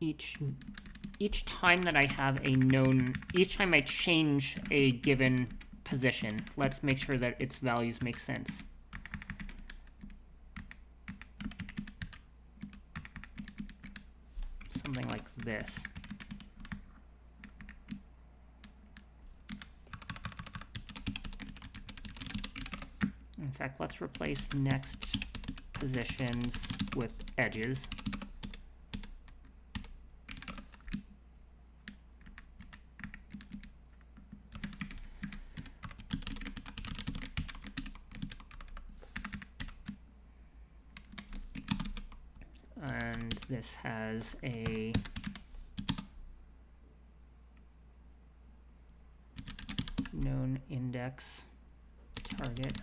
each time that I have a known, each time I change a given position, let's make sure that its values make sense. Something like this. In fact, let's replace next positions with edges. And this has a known index target.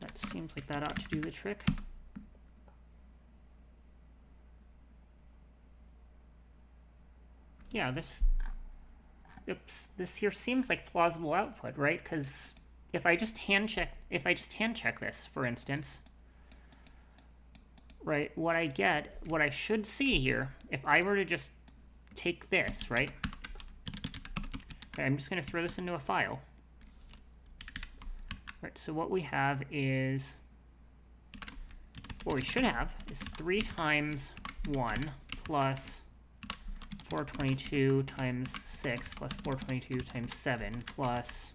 That seems like that ought to do the trick. Yeah, this here seems like plausible output, right? Because if I just hand check this, for instance, right, what I should see here, if I were to just take this, right? Okay, I'm just going to throw this into a file. Right, so what we have is, what we should have is 3 times 1 plus 422 times 6 plus 422 times 7 plus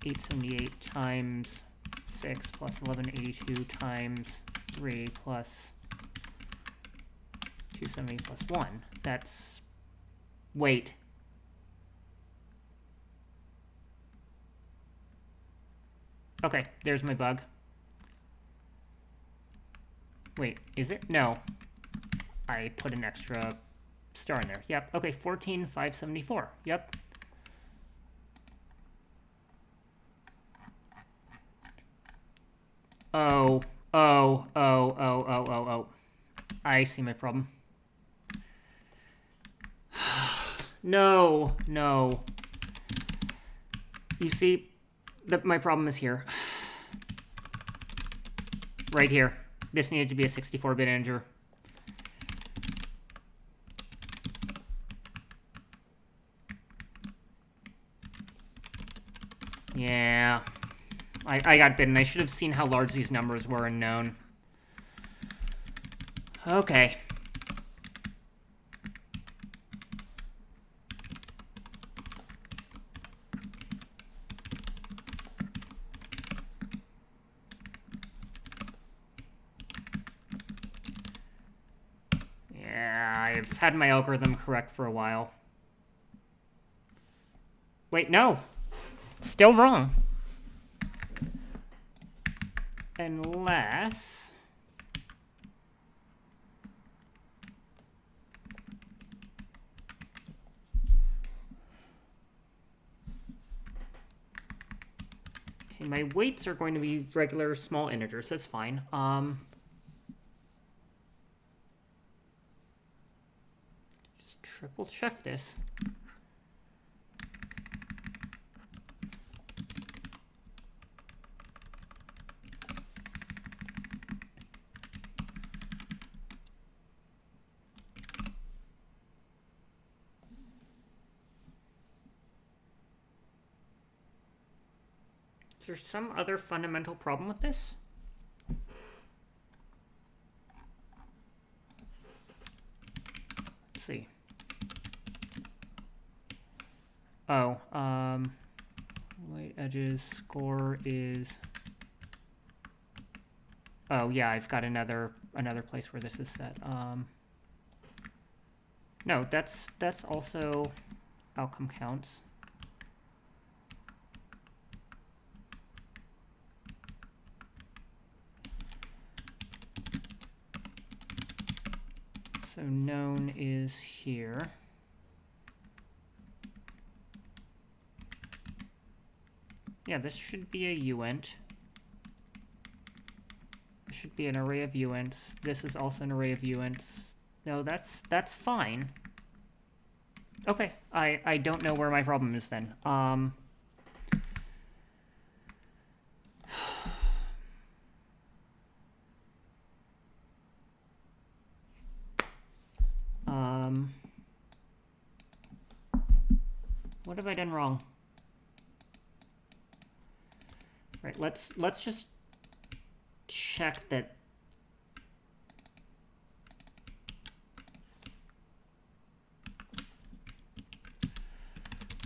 878 times 6 plus 1182 times 3 plus 270 plus 1. That's... Wait. Okay, there's my bug. Wait, is it? No. I put an extra star in there. Yep. Okay, 14,574. Yep. Oh. I see my problem. No. You see, my problem is here. Right here. This needed to be a 64-bit integer. Yeah. I got bitten. I should have seen how large these numbers were and known. Okay. Yeah, I've had my algorithm correct for a while. Wait, no. Still wrong. Unless... Okay, my weights are going to be regular small integers. That's fine. Just triple check this. there some other fundamental problem with this? Let's see. Oh, white edges score is... Oh, yeah, I've got another place where this is set. No, that's also outcome counts. So known is here. Yeah, this should be a uint. This should be an array of uints. This is also an array of uints. No, that's fine. Okay, I don't know where my problem is then. What have I done wrong? Right, let's just check that.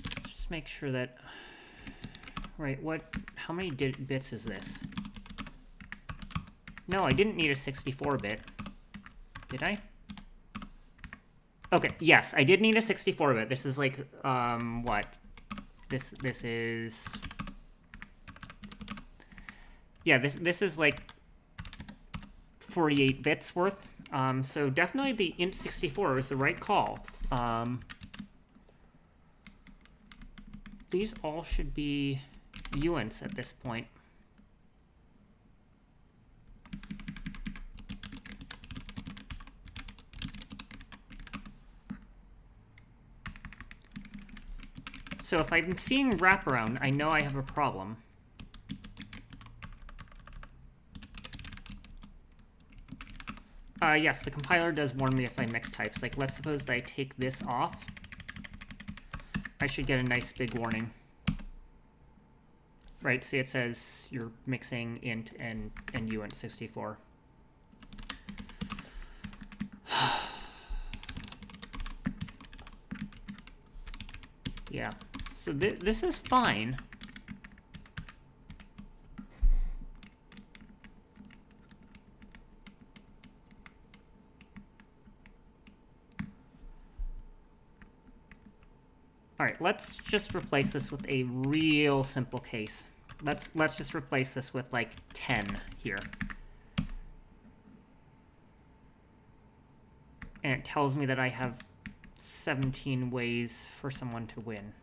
Let's just make sure that. Right, how many bits is this? No, I didn't need a 64-bit. Did I? Okay, yes, I did need a 64-bit. This is like, what? This is... Yeah, this is like 48 bits worth. So definitely the int64 is the right call. These all should be uints at this point. So if I'm seeing wraparound, I know I have a problem. Yes, the compiler does warn me if I mix types. Like, let's suppose that I take this off. I should get a nice big warning. Right, see it says you're mixing int and uint64. Yeah, so this is fine. All right, let's just replace this with a real simple case. Let's just replace this with like 10 here. And it tells me that I have 17 ways for someone to win.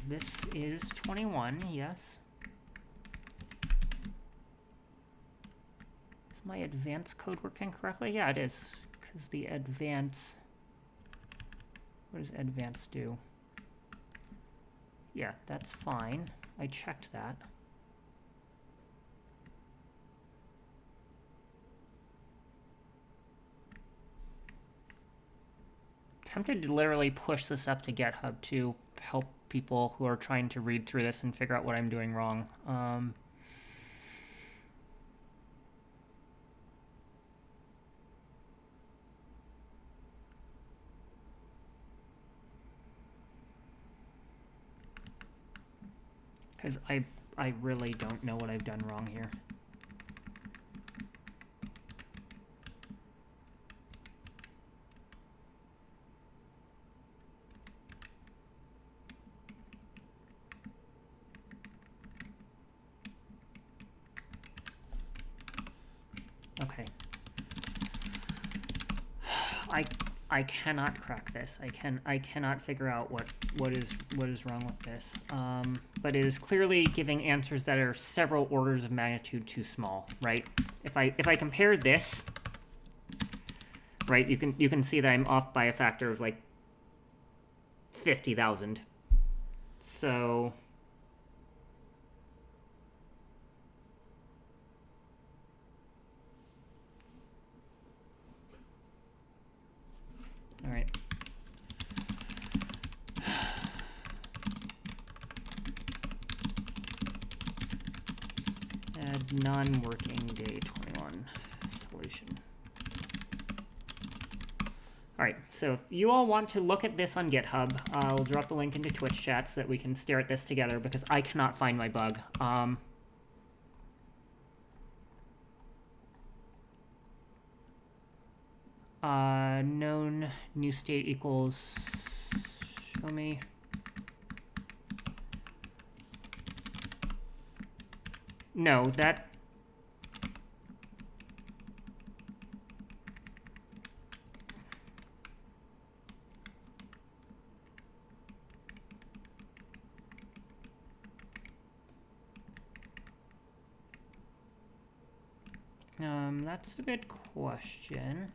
This is 21, yes. Is my advanced code working correctly? Yeah, it is, because the advance... What does advance do? Yeah, that's fine. I checked that. Tempted to literally push this up to GitHub to help people who are trying to read through this and figure out what I'm doing wrong. Because I really don't know what I've done wrong here. Okay. I cannot crack this. I cannot figure out what is wrong with this. But it is clearly giving answers that are several orders of magnitude too small, right? If I compare this right? You can see that I'm off by a factor of like 50,000. So all right. Add non-working day 21 solution. All right, so if you all want to look at this on GitHub, I'll drop the link into Twitch chat so that we can stare at this together because I cannot find my bug. Known new state equals, show me. No, that, that's a good question.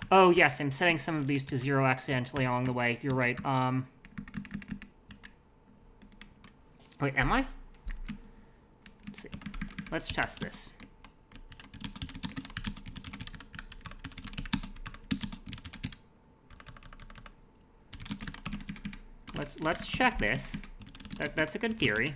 Oh, yes, I'm setting some of these to 0 accidentally along the way. You're right. Wait, am I? Let's see. Let's test this. Let's check this. That's a good theory.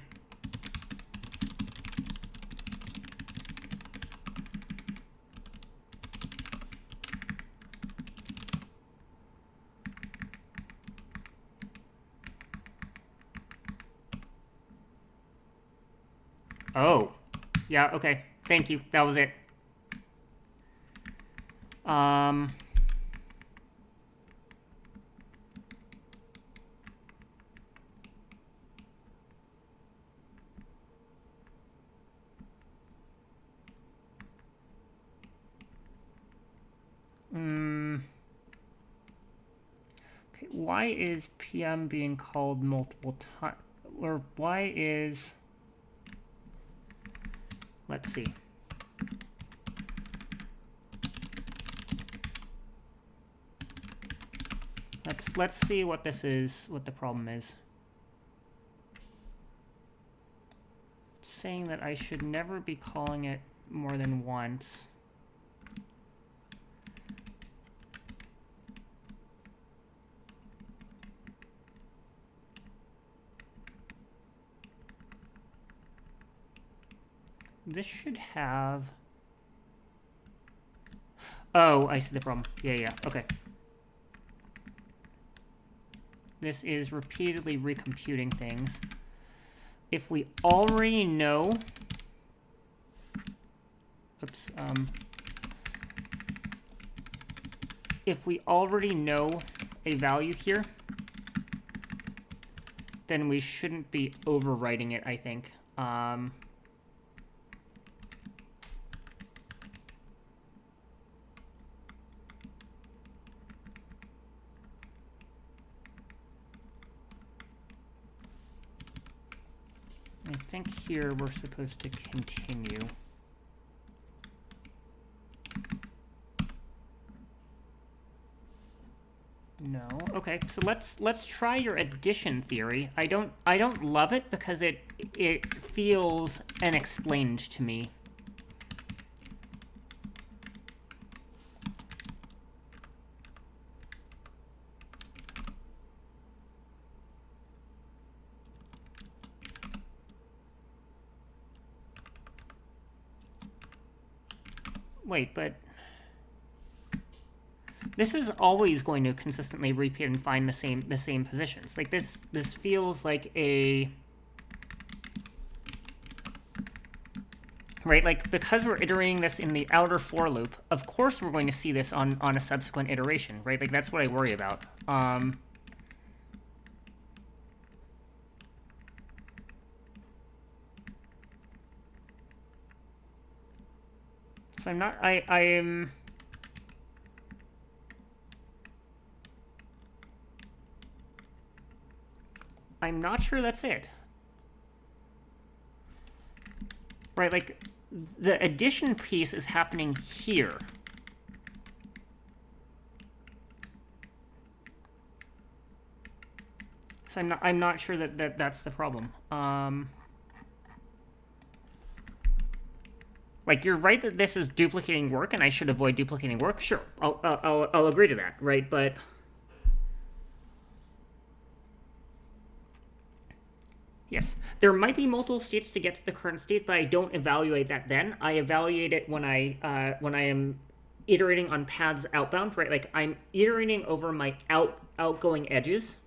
Oh, yeah, okay. Thank you. That was it. Okay, why is PM being called multiple times? Or why is... Let's see. Let's see what this is, what the problem is. It's saying that I should never be calling it more than once. This should have... Oh, I see the problem. Yeah, okay. This is repeatedly recomputing things. If we already know... Oops. If we already know a value here, then we shouldn't be overwriting it, I think. I think here we're supposed to continue. No. Okay, so let's try your addition theory. I don't love it because it feels unexplained to me. Wait, but this is always going to consistently repeat and find the same positions. Like this feels like a right, like because we're iterating this in the outer for loop, of course we're going to see this on a subsequent iteration, right? Like that's what I worry about. So I'm not, I am... I'm not sure that's it. Right, like, the addition piece is happening here. So I'm not sure that that's the problem. Like, you're right that this is duplicating work, and I should avoid duplicating work. Sure, I'll agree to that, right? But yes, there might be multiple states to get to the current state, but I don't evaluate that then. I evaluate it when I am iterating on paths outbound, right? Like, I'm iterating over my outgoing edges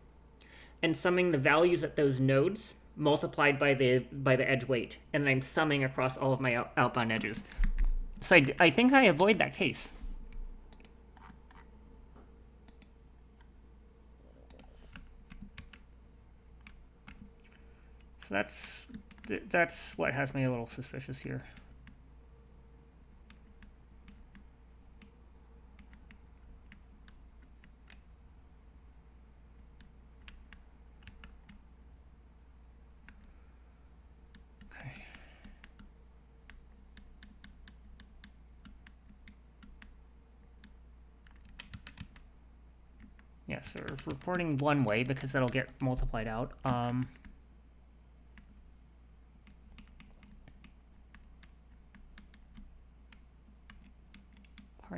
and summing the values at those nodes multiplied by the edge weight, and I'm summing across all of my outbound edges. So I think I avoid that case. So that's what has me a little suspicious here. Yeah, so we're reporting one way because that'll get multiplied out. Parting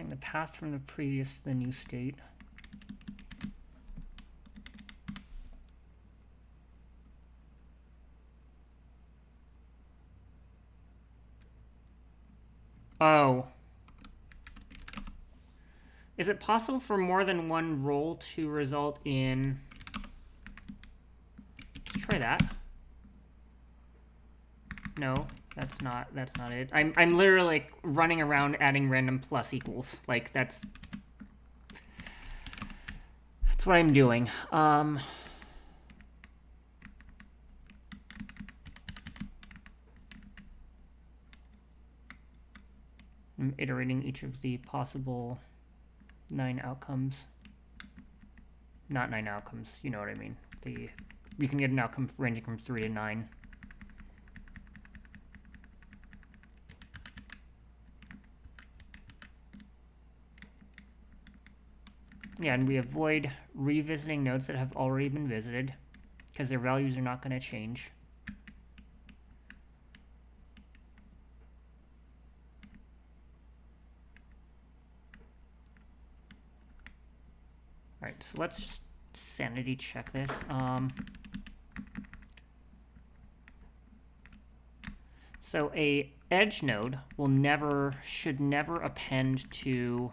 the path from the previous to the new state. Oh. Is it possible for more than one roll to result in... Let's try that. No, that's not it. I'm literally like running around adding random plus equals. Like that's what I'm doing. I'm iterating each of the possible 9 outcomes. Not 9 outcomes, you know what I mean. You can get an outcome ranging from 3 to 9. Yeah, and we avoid revisiting nodes that have already been visited because their values are not going to change. All right, so let's just sanity check this. So a edge node should never append to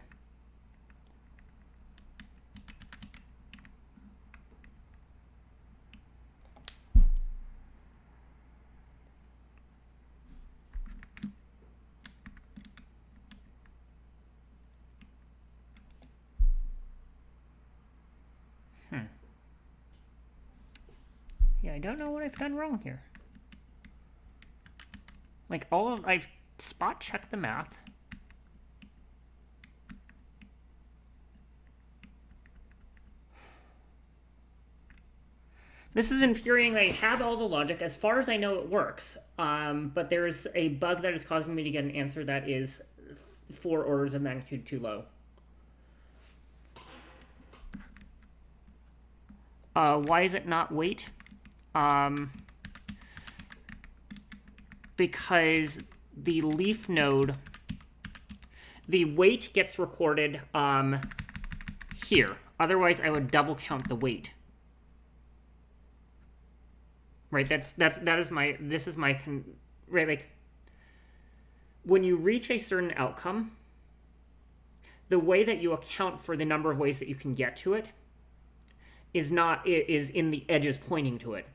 Yeah, I don't know what I've done wrong here. Like I've spot checked the math. This is infuriating. I have all the logic. As far as I know, it works. But there's a bug that is causing me to get an answer that is 4 orders of magnitude too low. Why is it not weight? Because the leaf node, the weight gets recorded here. Otherwise, I would double count the weight. Right, this is my right, like when you reach a certain outcome, the way that you account for the number of ways that you can get to it is in the edges pointing to it.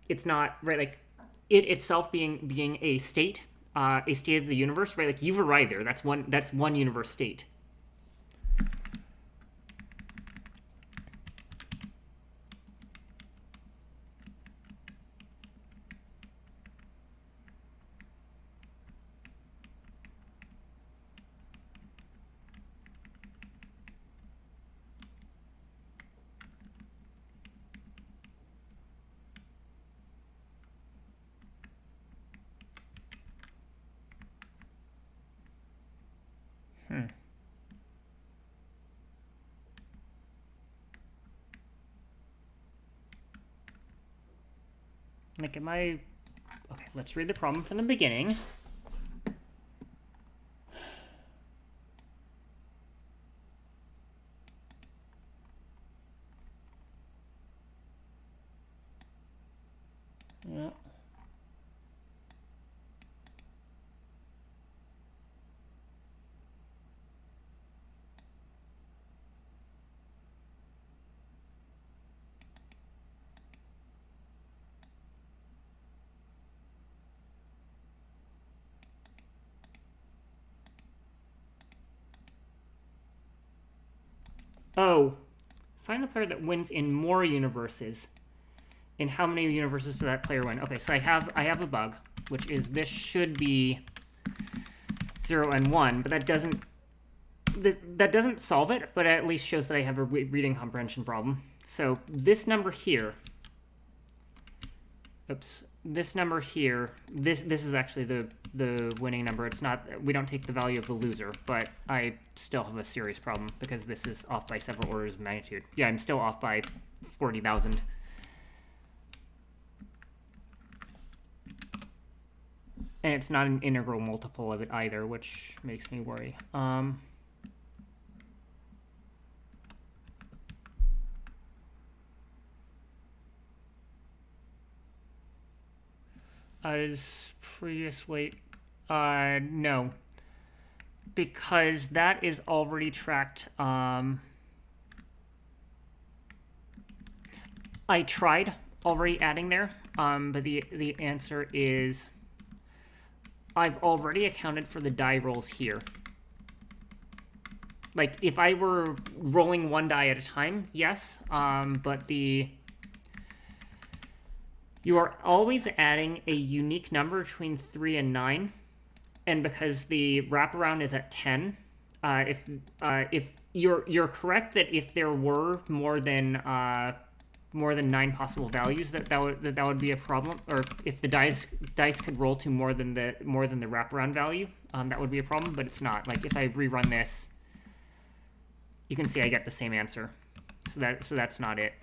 It's not, right, like it itself being a state of the universe, right? Like you've arrived there. That's one universe state. Like, am I... Okay, let's read the problem from the beginning. Yeah. Oh, find the player that wins in more universes. In how many universes does that player win? Okay, so I have a bug, which is this should be 0 and 1, but that doesn't solve it, but it at least shows that I have a reading comprehension problem. So this number here, this number here, this is actually the winning number. It's not, we don't take the value of the loser, but I still have a serious problem because this is off by several orders of magnitude. Yeah, I'm still off by 40,000. And it's not an integral multiple of it either, which makes me worry. Is previous weight? No. Because that is already tracked. I tried already adding there, but the answer is I've already accounted for the die rolls here. Like, if I were rolling one die at a time, yes, but you are always adding a unique number between 3 and 9, and because the wraparound is at 10, if you're correct that if there were more than 9 possible values, that would be a problem, or if the dice could roll to more than the wraparound value, that would be a problem. But it's not. Like, if I rerun this, you can see I get the same answer. So that's not it.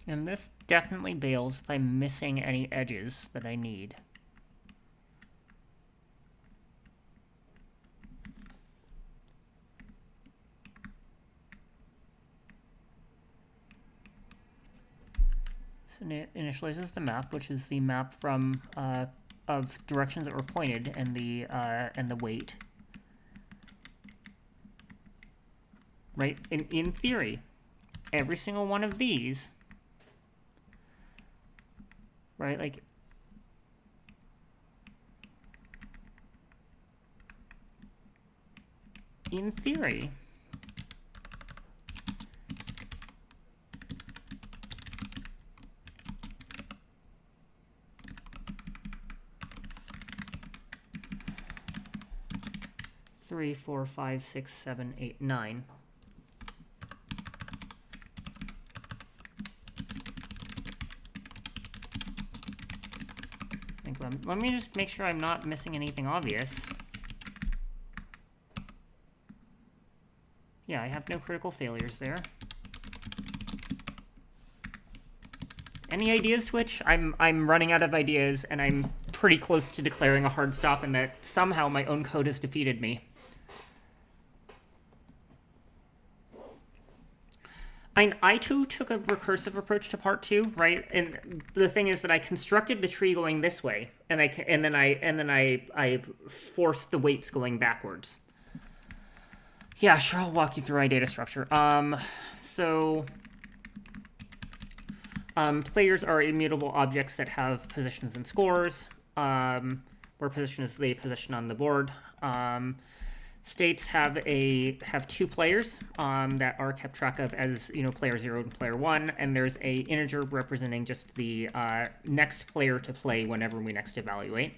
And this definitely bails if I'm missing any edges that I need. So it initializes the map, which is the map from of directions that were pointed and the weight. Right? In theory, every single one of these, right? Like, in theory, three, 4, 5, 6, 7, 8, 9. Let me just make sure I'm not missing anything obvious. Yeah, I have no critical failures there. Any ideas, Twitch? I'm running out of ideas, and I'm pretty close to declaring a hard stop, and that somehow my own code has defeated me. I too took a recursive approach to part 2, right? And the thing is that I constructed the tree going this way, and then I forced the weights going backwards. Yeah, sure. I'll walk you through my data structure. Players are immutable objects that have positions and scores. Where position is the position on the board. States have two players that are kept track of as player 0 and player 1, and there's a integer representing just the next player to play whenever we next evaluate.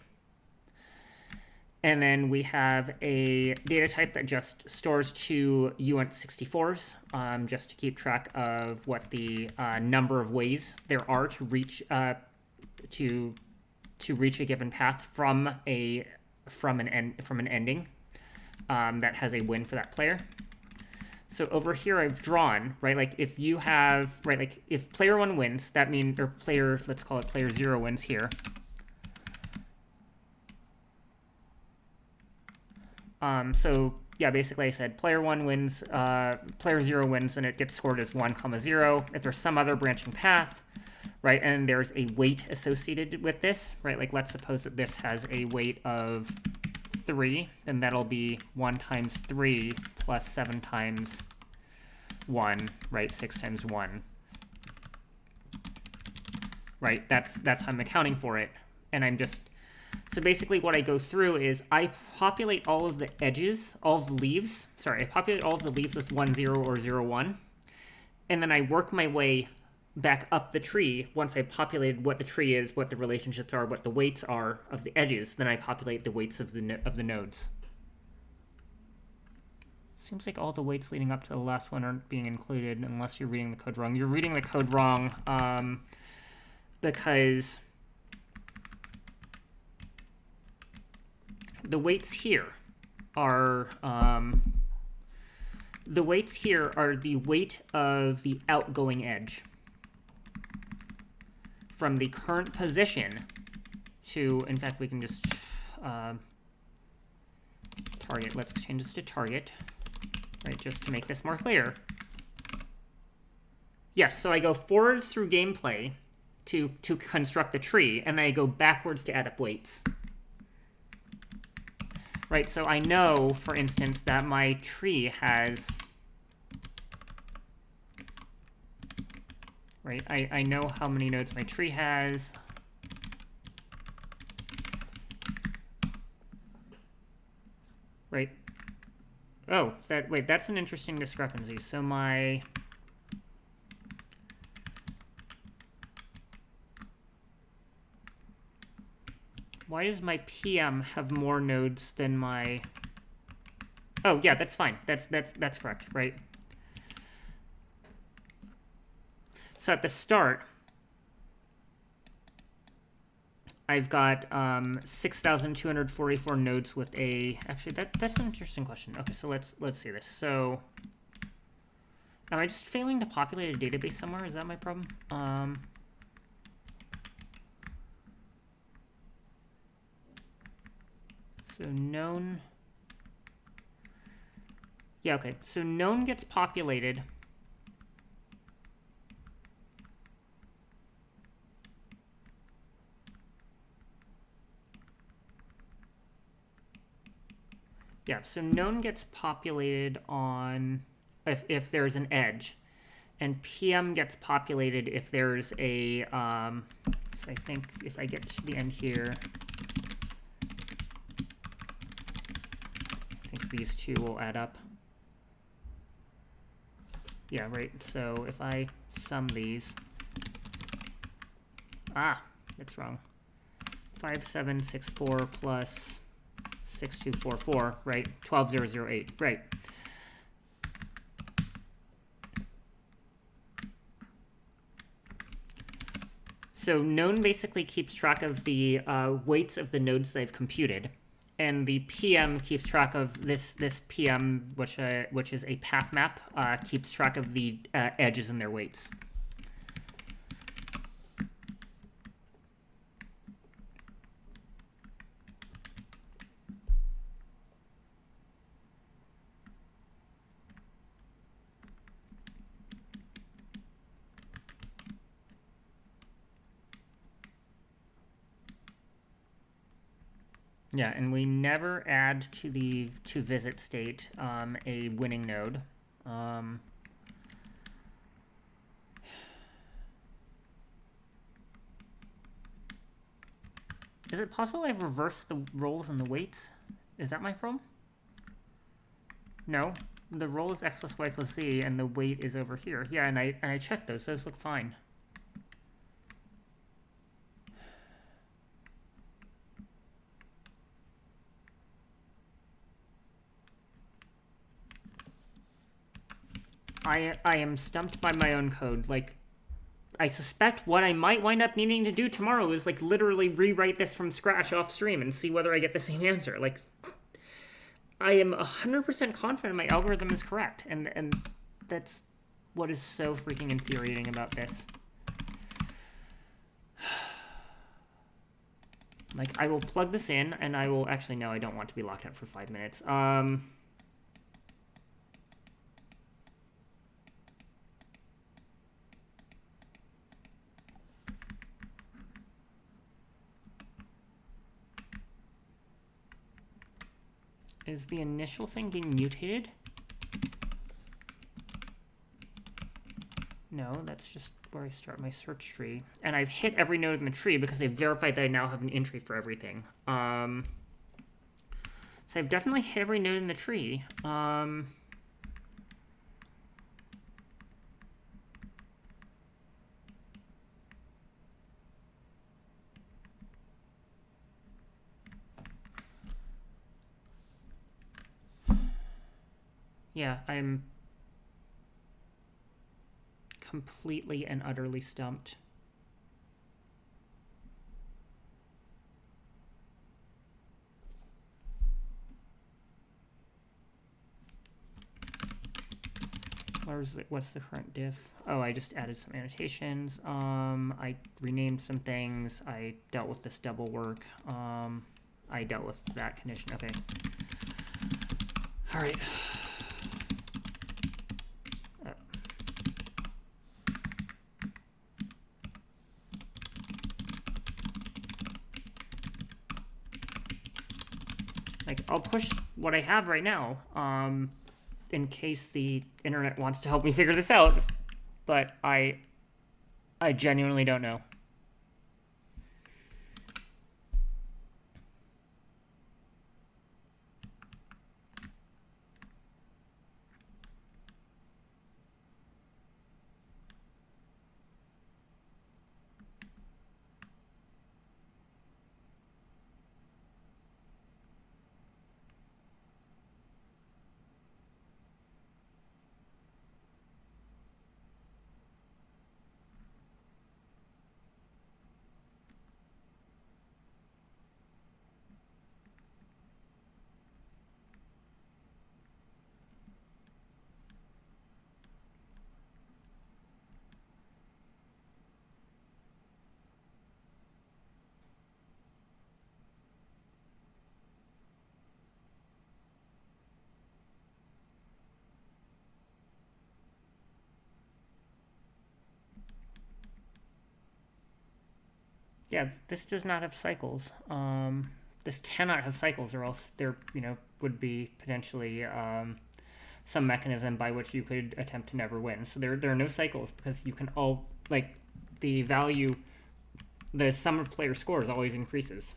And then we have a data type that just stores two uint64s just to keep track of what the number of ways there are to reach to reach a given path from an ending that has a win for that player. So over here I've drawn, right, like if you have, right, like if player 1 wins, that means, or player, let's call it player 0 wins here. So yeah, basically I said player 1 wins, player 0 wins, and it gets scored as 1, 0. If there's some other branching path, right, and there's a weight associated with this, right, like let's suppose that this has a weight of 3, then that'll be 1 times 3 plus 7 times 1, right, 6 times 1. Right, that's how I'm accounting for it. And I'm just, so basically what I go through is I populate all of the edges, all of the leaves, I populate all of the leaves with 1, 0 or 0, 1. And then I work my way back up the tree. Once I populated what the tree is, what the relationships are, what the weights are of the edges, then I populate the weights of the nodes. Seems like all the weights leading up to the last one aren't being included unless you're reading the code wrong. You're reading the code wrong because the weights here are the weight of the outgoing edge from the current position to, in fact, we can just target. Let's change this to target, right, just to make this more clear. Yes, so I go forward through gameplay to construct the tree, and then I go backwards to add up weights. Right, so I know, for instance, that my tree has, right, I know how many nodes my tree has. Right. Oh, wait, that's an interesting discrepancy. So why does my PM have more nodes than my... Oh, yeah, that's fine. That's correct, right? So at the start, I've got 6,244 nodes with a... Actually, that's an interesting question. Okay, so let's see this. So, am I just failing to populate a database somewhere? Is that my problem? So known... Yeah, okay. So known gets populated... Yeah, so known gets populated on if there's an edge, and PM gets populated if there's a, so I think if I get to the end here, I think these two will add up. Yeah, right, so if I sum these, it's wrong. 5764 plus 6244, right? 12008, right? So known basically keeps track of the weights of the nodes that I've computed, and the PM keeps track of this PM, which is a path map, keeps track of the edges and their weights. Yeah, and we never add to the visit state a winning node. Is it possible I've reversed the roles and the weights? Is that my problem? No, the roll is x plus y plus z, and the weight is over here. Yeah, and I checked those. Those look fine. I am stumped by my own code. Like, I suspect what I might wind up needing to do tomorrow is, like, literally rewrite this from scratch off stream and see whether I get the same answer. Like, I am 100% confident my algorithm is correct, and that's what is so freaking infuriating about this. Like, I will plug this in, and I will... Actually, no, I don't want to be locked up for 5 minutes. Is the initial thing being mutated? No, that's just where I start my search tree. And I've hit every node in the tree because I've verified that I now have an entry for everything. So I've definitely hit every node in the tree. Yeah, I'm completely and utterly stumped. What's the current diff? Oh, I just added some annotations. I renamed some things. I dealt with this double work. I dealt with that condition. Okay. All right. Like, I'll push what I have right now, in case the internet wants to help me figure this out. But I genuinely don't know. Yeah, this does not have cycles. This cannot have cycles, or else there, would be potentially some mechanism by which you could attempt to never win. So there are no cycles because you can the value, the sum of player scores always increases.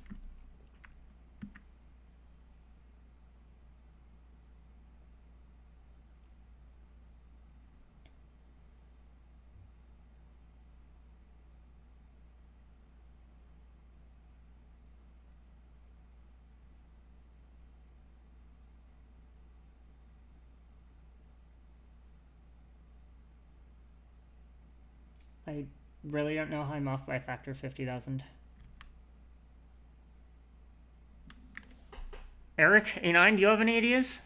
I really don't know how I'm off by a factor of 50,000. Eric, A9, do you have any ideas?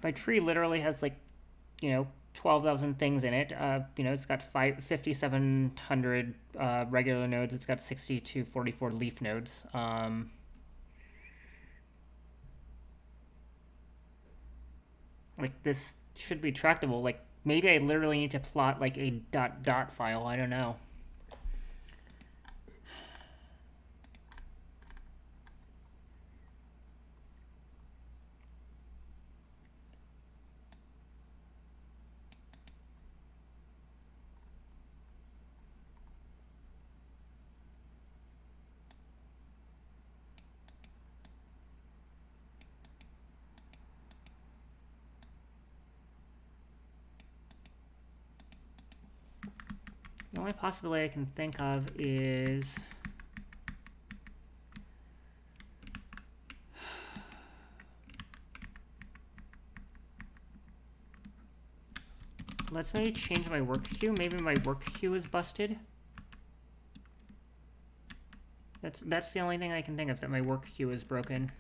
My tree literally has 12,000 things in it. It's got 5,700 regular nodes. It's got 60 to 44 leaf nodes. Like, this should be tractable. Like, maybe I literally need to plot, like, a dot file. I don't know. The only possibility I can think of is... Let's maybe change my work queue. Maybe my work queue is busted. That's the only thing I can think of, that my work queue is broken.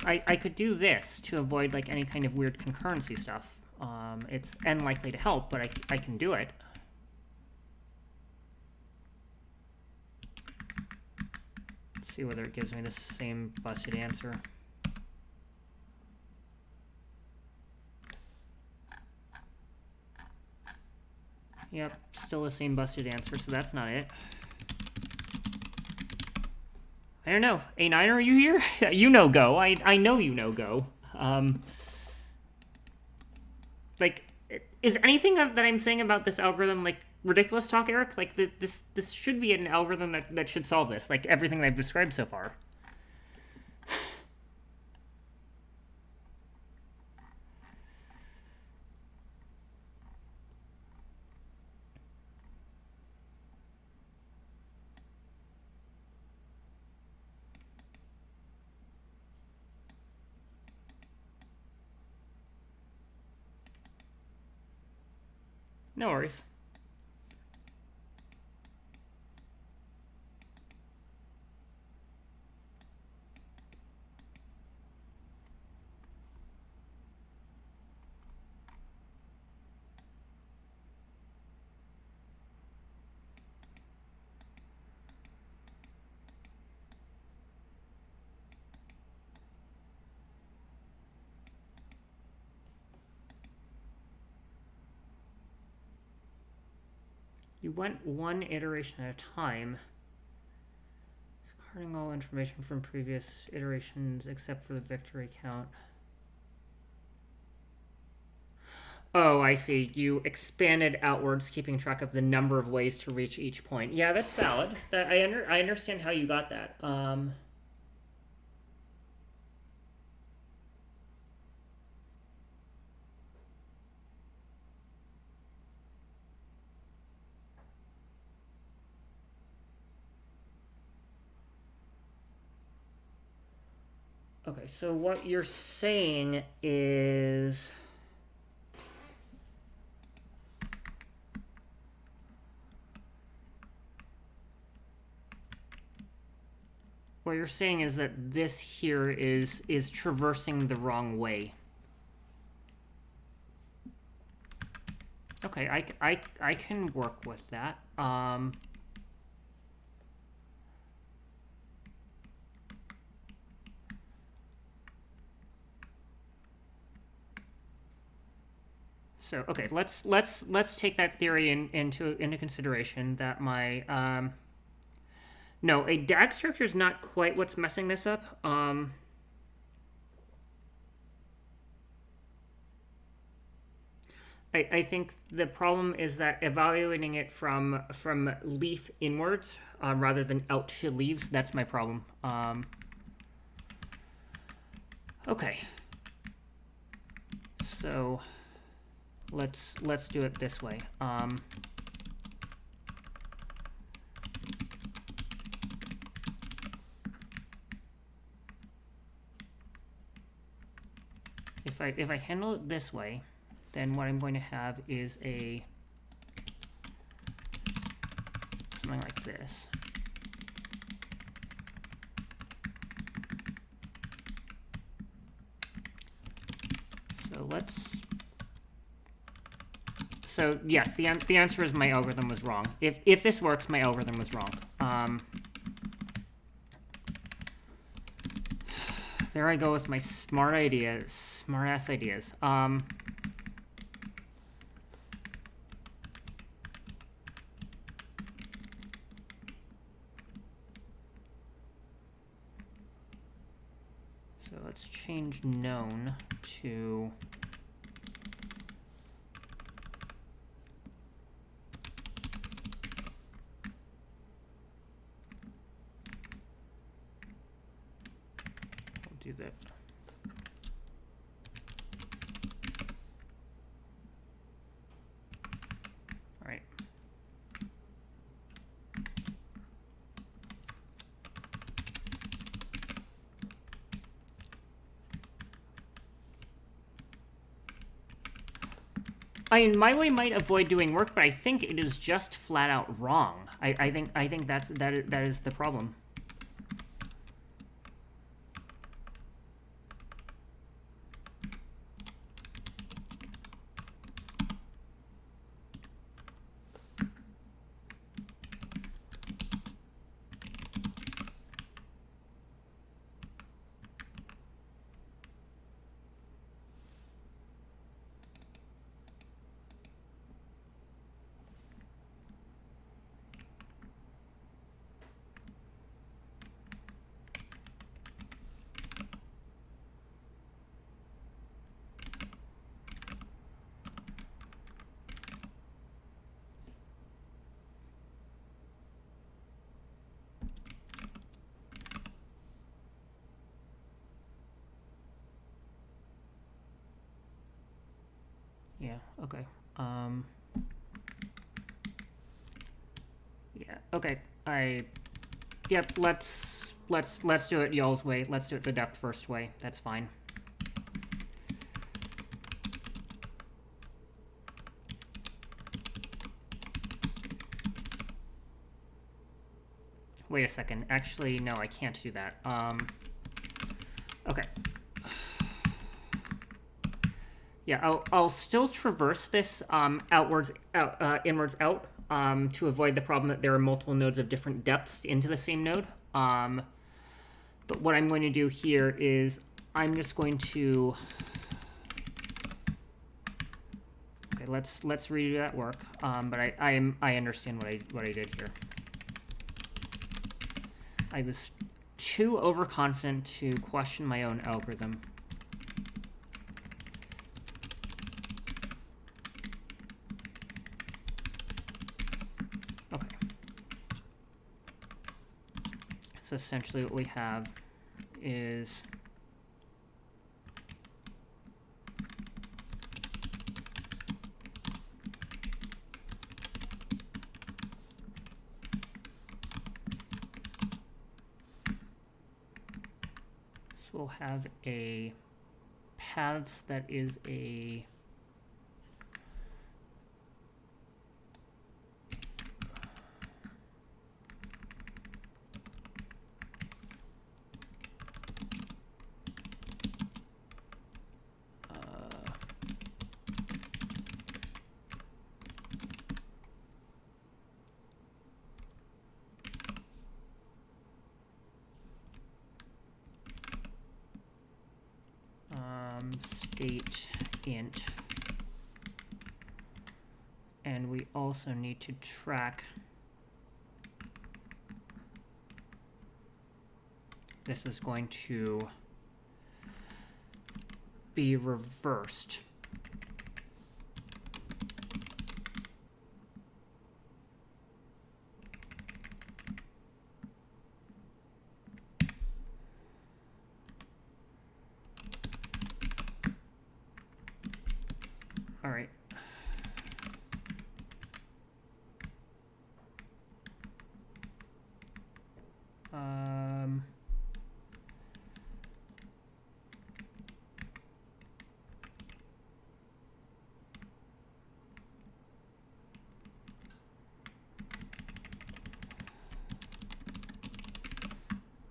Like, I could do this to avoid, like, any kind of weird concurrency stuff. It's unlikely to help, but I can do it. Let's see whether it gives me the same busted answer. Yep, still the same busted answer, so that's not it. I don't know. A9, are you here? You know Go. I know you know Go. Like, is anything that I'm saying about this algorithm, like, ridiculous talk, Eric? Like, this should be an algorithm that should solve this, like, everything that I've described so far. No worries. You went one iteration at a time. Discarding all information from previous iterations except for the victory count. Oh, I see. You expanded outwards, keeping track of the number of ways to reach each point. Yeah, that's valid. I understand how you got that. Okay, so what you're saying is... What you're saying is that this here is traversing the wrong way. Okay, I can work with that. So okay, let's take that theory into consideration. That my no, a DAG structure is not quite what's messing this up. I think the problem is that evaluating it from leaf inwards rather than out to leaves, that's my problem. Okay. So let's do it this way. If I handle it this way, then what I'm going to have is some something like this. So let's... So yes, the answer is my algorithm was wrong. If this works, my algorithm was wrong. There I go with my smart ass ideas. So let's change known to... We'll do that. All right. I mean, my way might avoid doing work, but I think it is just flat out wrong. I think that is the problem. Yeah, okay. Yeah, okay. Yep, let's do it y'all's way. Let's do it the depth first way. That's fine. Wait a second. Actually, no, I can't do that. Okay. Yeah, I'll still traverse this inwards out to avoid the problem that there are multiple nodes of different depths into the same node. But what I'm going to do here is I'm just going to... Okay, let's redo that work. But I understand what I did here. I was too overconfident to question my own algorithm. Okay. So essentially what we have is we'll have a paths that is a state int, and we also need to track this is going to be reversed. All right.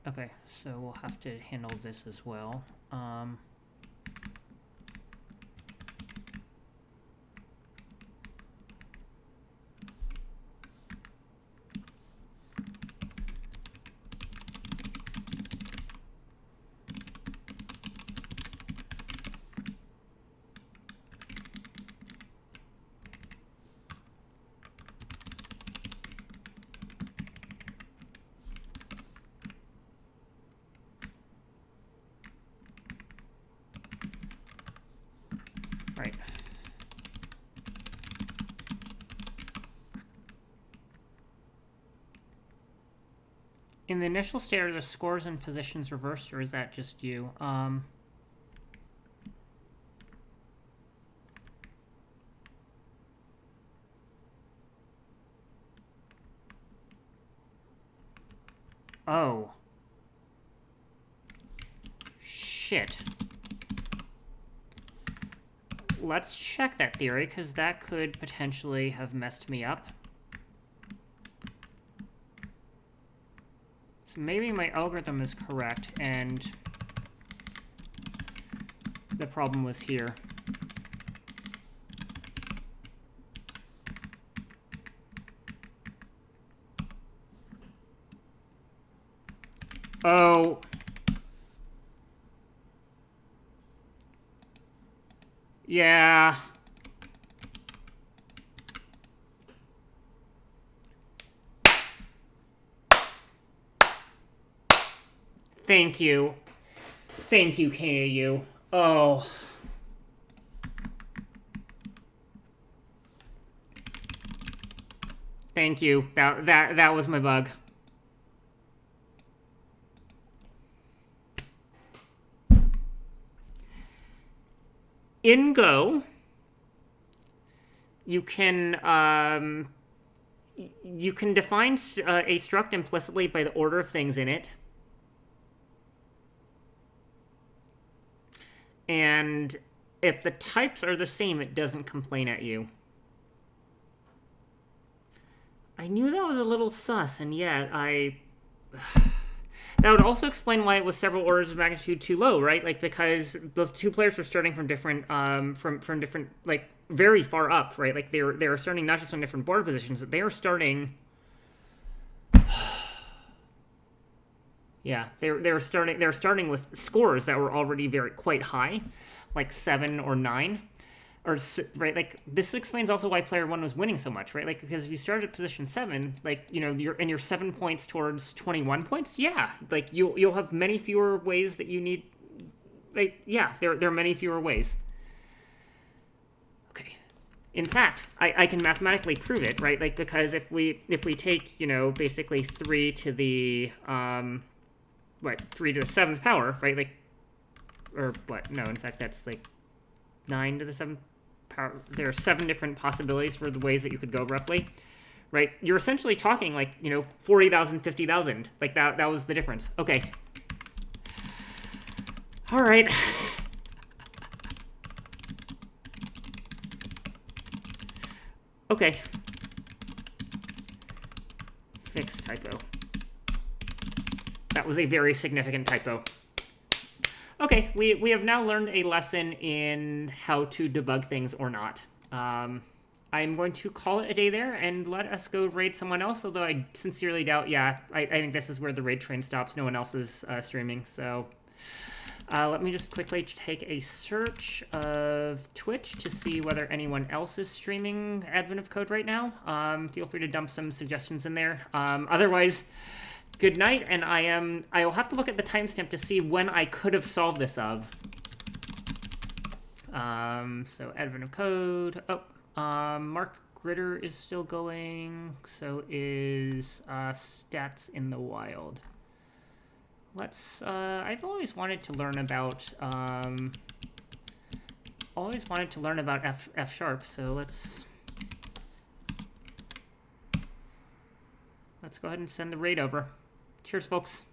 Okay, so we'll have to handle this as well. Right. In the initial state, are the scores and positions reversed, or is that just you? Oh. Shit. Let's check that theory, because that could potentially have messed me up. So maybe my algorithm is correct, and the problem was here. Oh. Yeah. Thank you. Thank you, KAU. Oh. Thank you. That was my bug. In Go, you can define a struct implicitly by the order of things in it. And if the types are the same, it doesn't complain at you. I knew that was a little sus, and yet that would also explain why it was several orders of magnitude too low, right? Like, because the two players were starting from different, from different, like, very far up, right? Like, they were starting not just on different board positions, they were starting. Yeah, they were starting with scores that were already quite high, like 7 or 9. Or, right, like, this explains also why player 1 was winning so much, right? Like, because if you started at position 7, like, you know, you're 7 points towards 21 points, yeah, like, you'll have many fewer ways that you need, like, yeah, there are many fewer ways. Okay. In fact, I can mathematically prove it, right? Like, because if we take, you know, basically 3 to the, 3 to the 7th power, right? Like, or what? No, in fact, that's, like, 9 to the 7th power. There are 7 different possibilities for the ways that you could go, roughly, right? You're essentially talking, like, you know, 40,000, 50,000. Like, that was the difference. Okay. All right. Okay. Fix typo. That was a very significant typo. Okay, we have now learned a lesson in how to debug things or not. I'm going to call it a day there and let us go raid someone else, although I sincerely doubt, yeah, I think this is where the raid train stops. No one else is streaming, so let me just quickly take a search of Twitch to see whether anyone else is streaming Advent of Code right now. Feel free to dump some suggestions in there. Otherwise, good night, and I will have to look at the timestamp to see when I could have solved this of. So Advent of Code. Oh, Mark Gritter is still going. So is Stats in the Wild. Let's. I've always wanted to learn about. F sharp. So let's go ahead and send the raid over. Cheers, folks.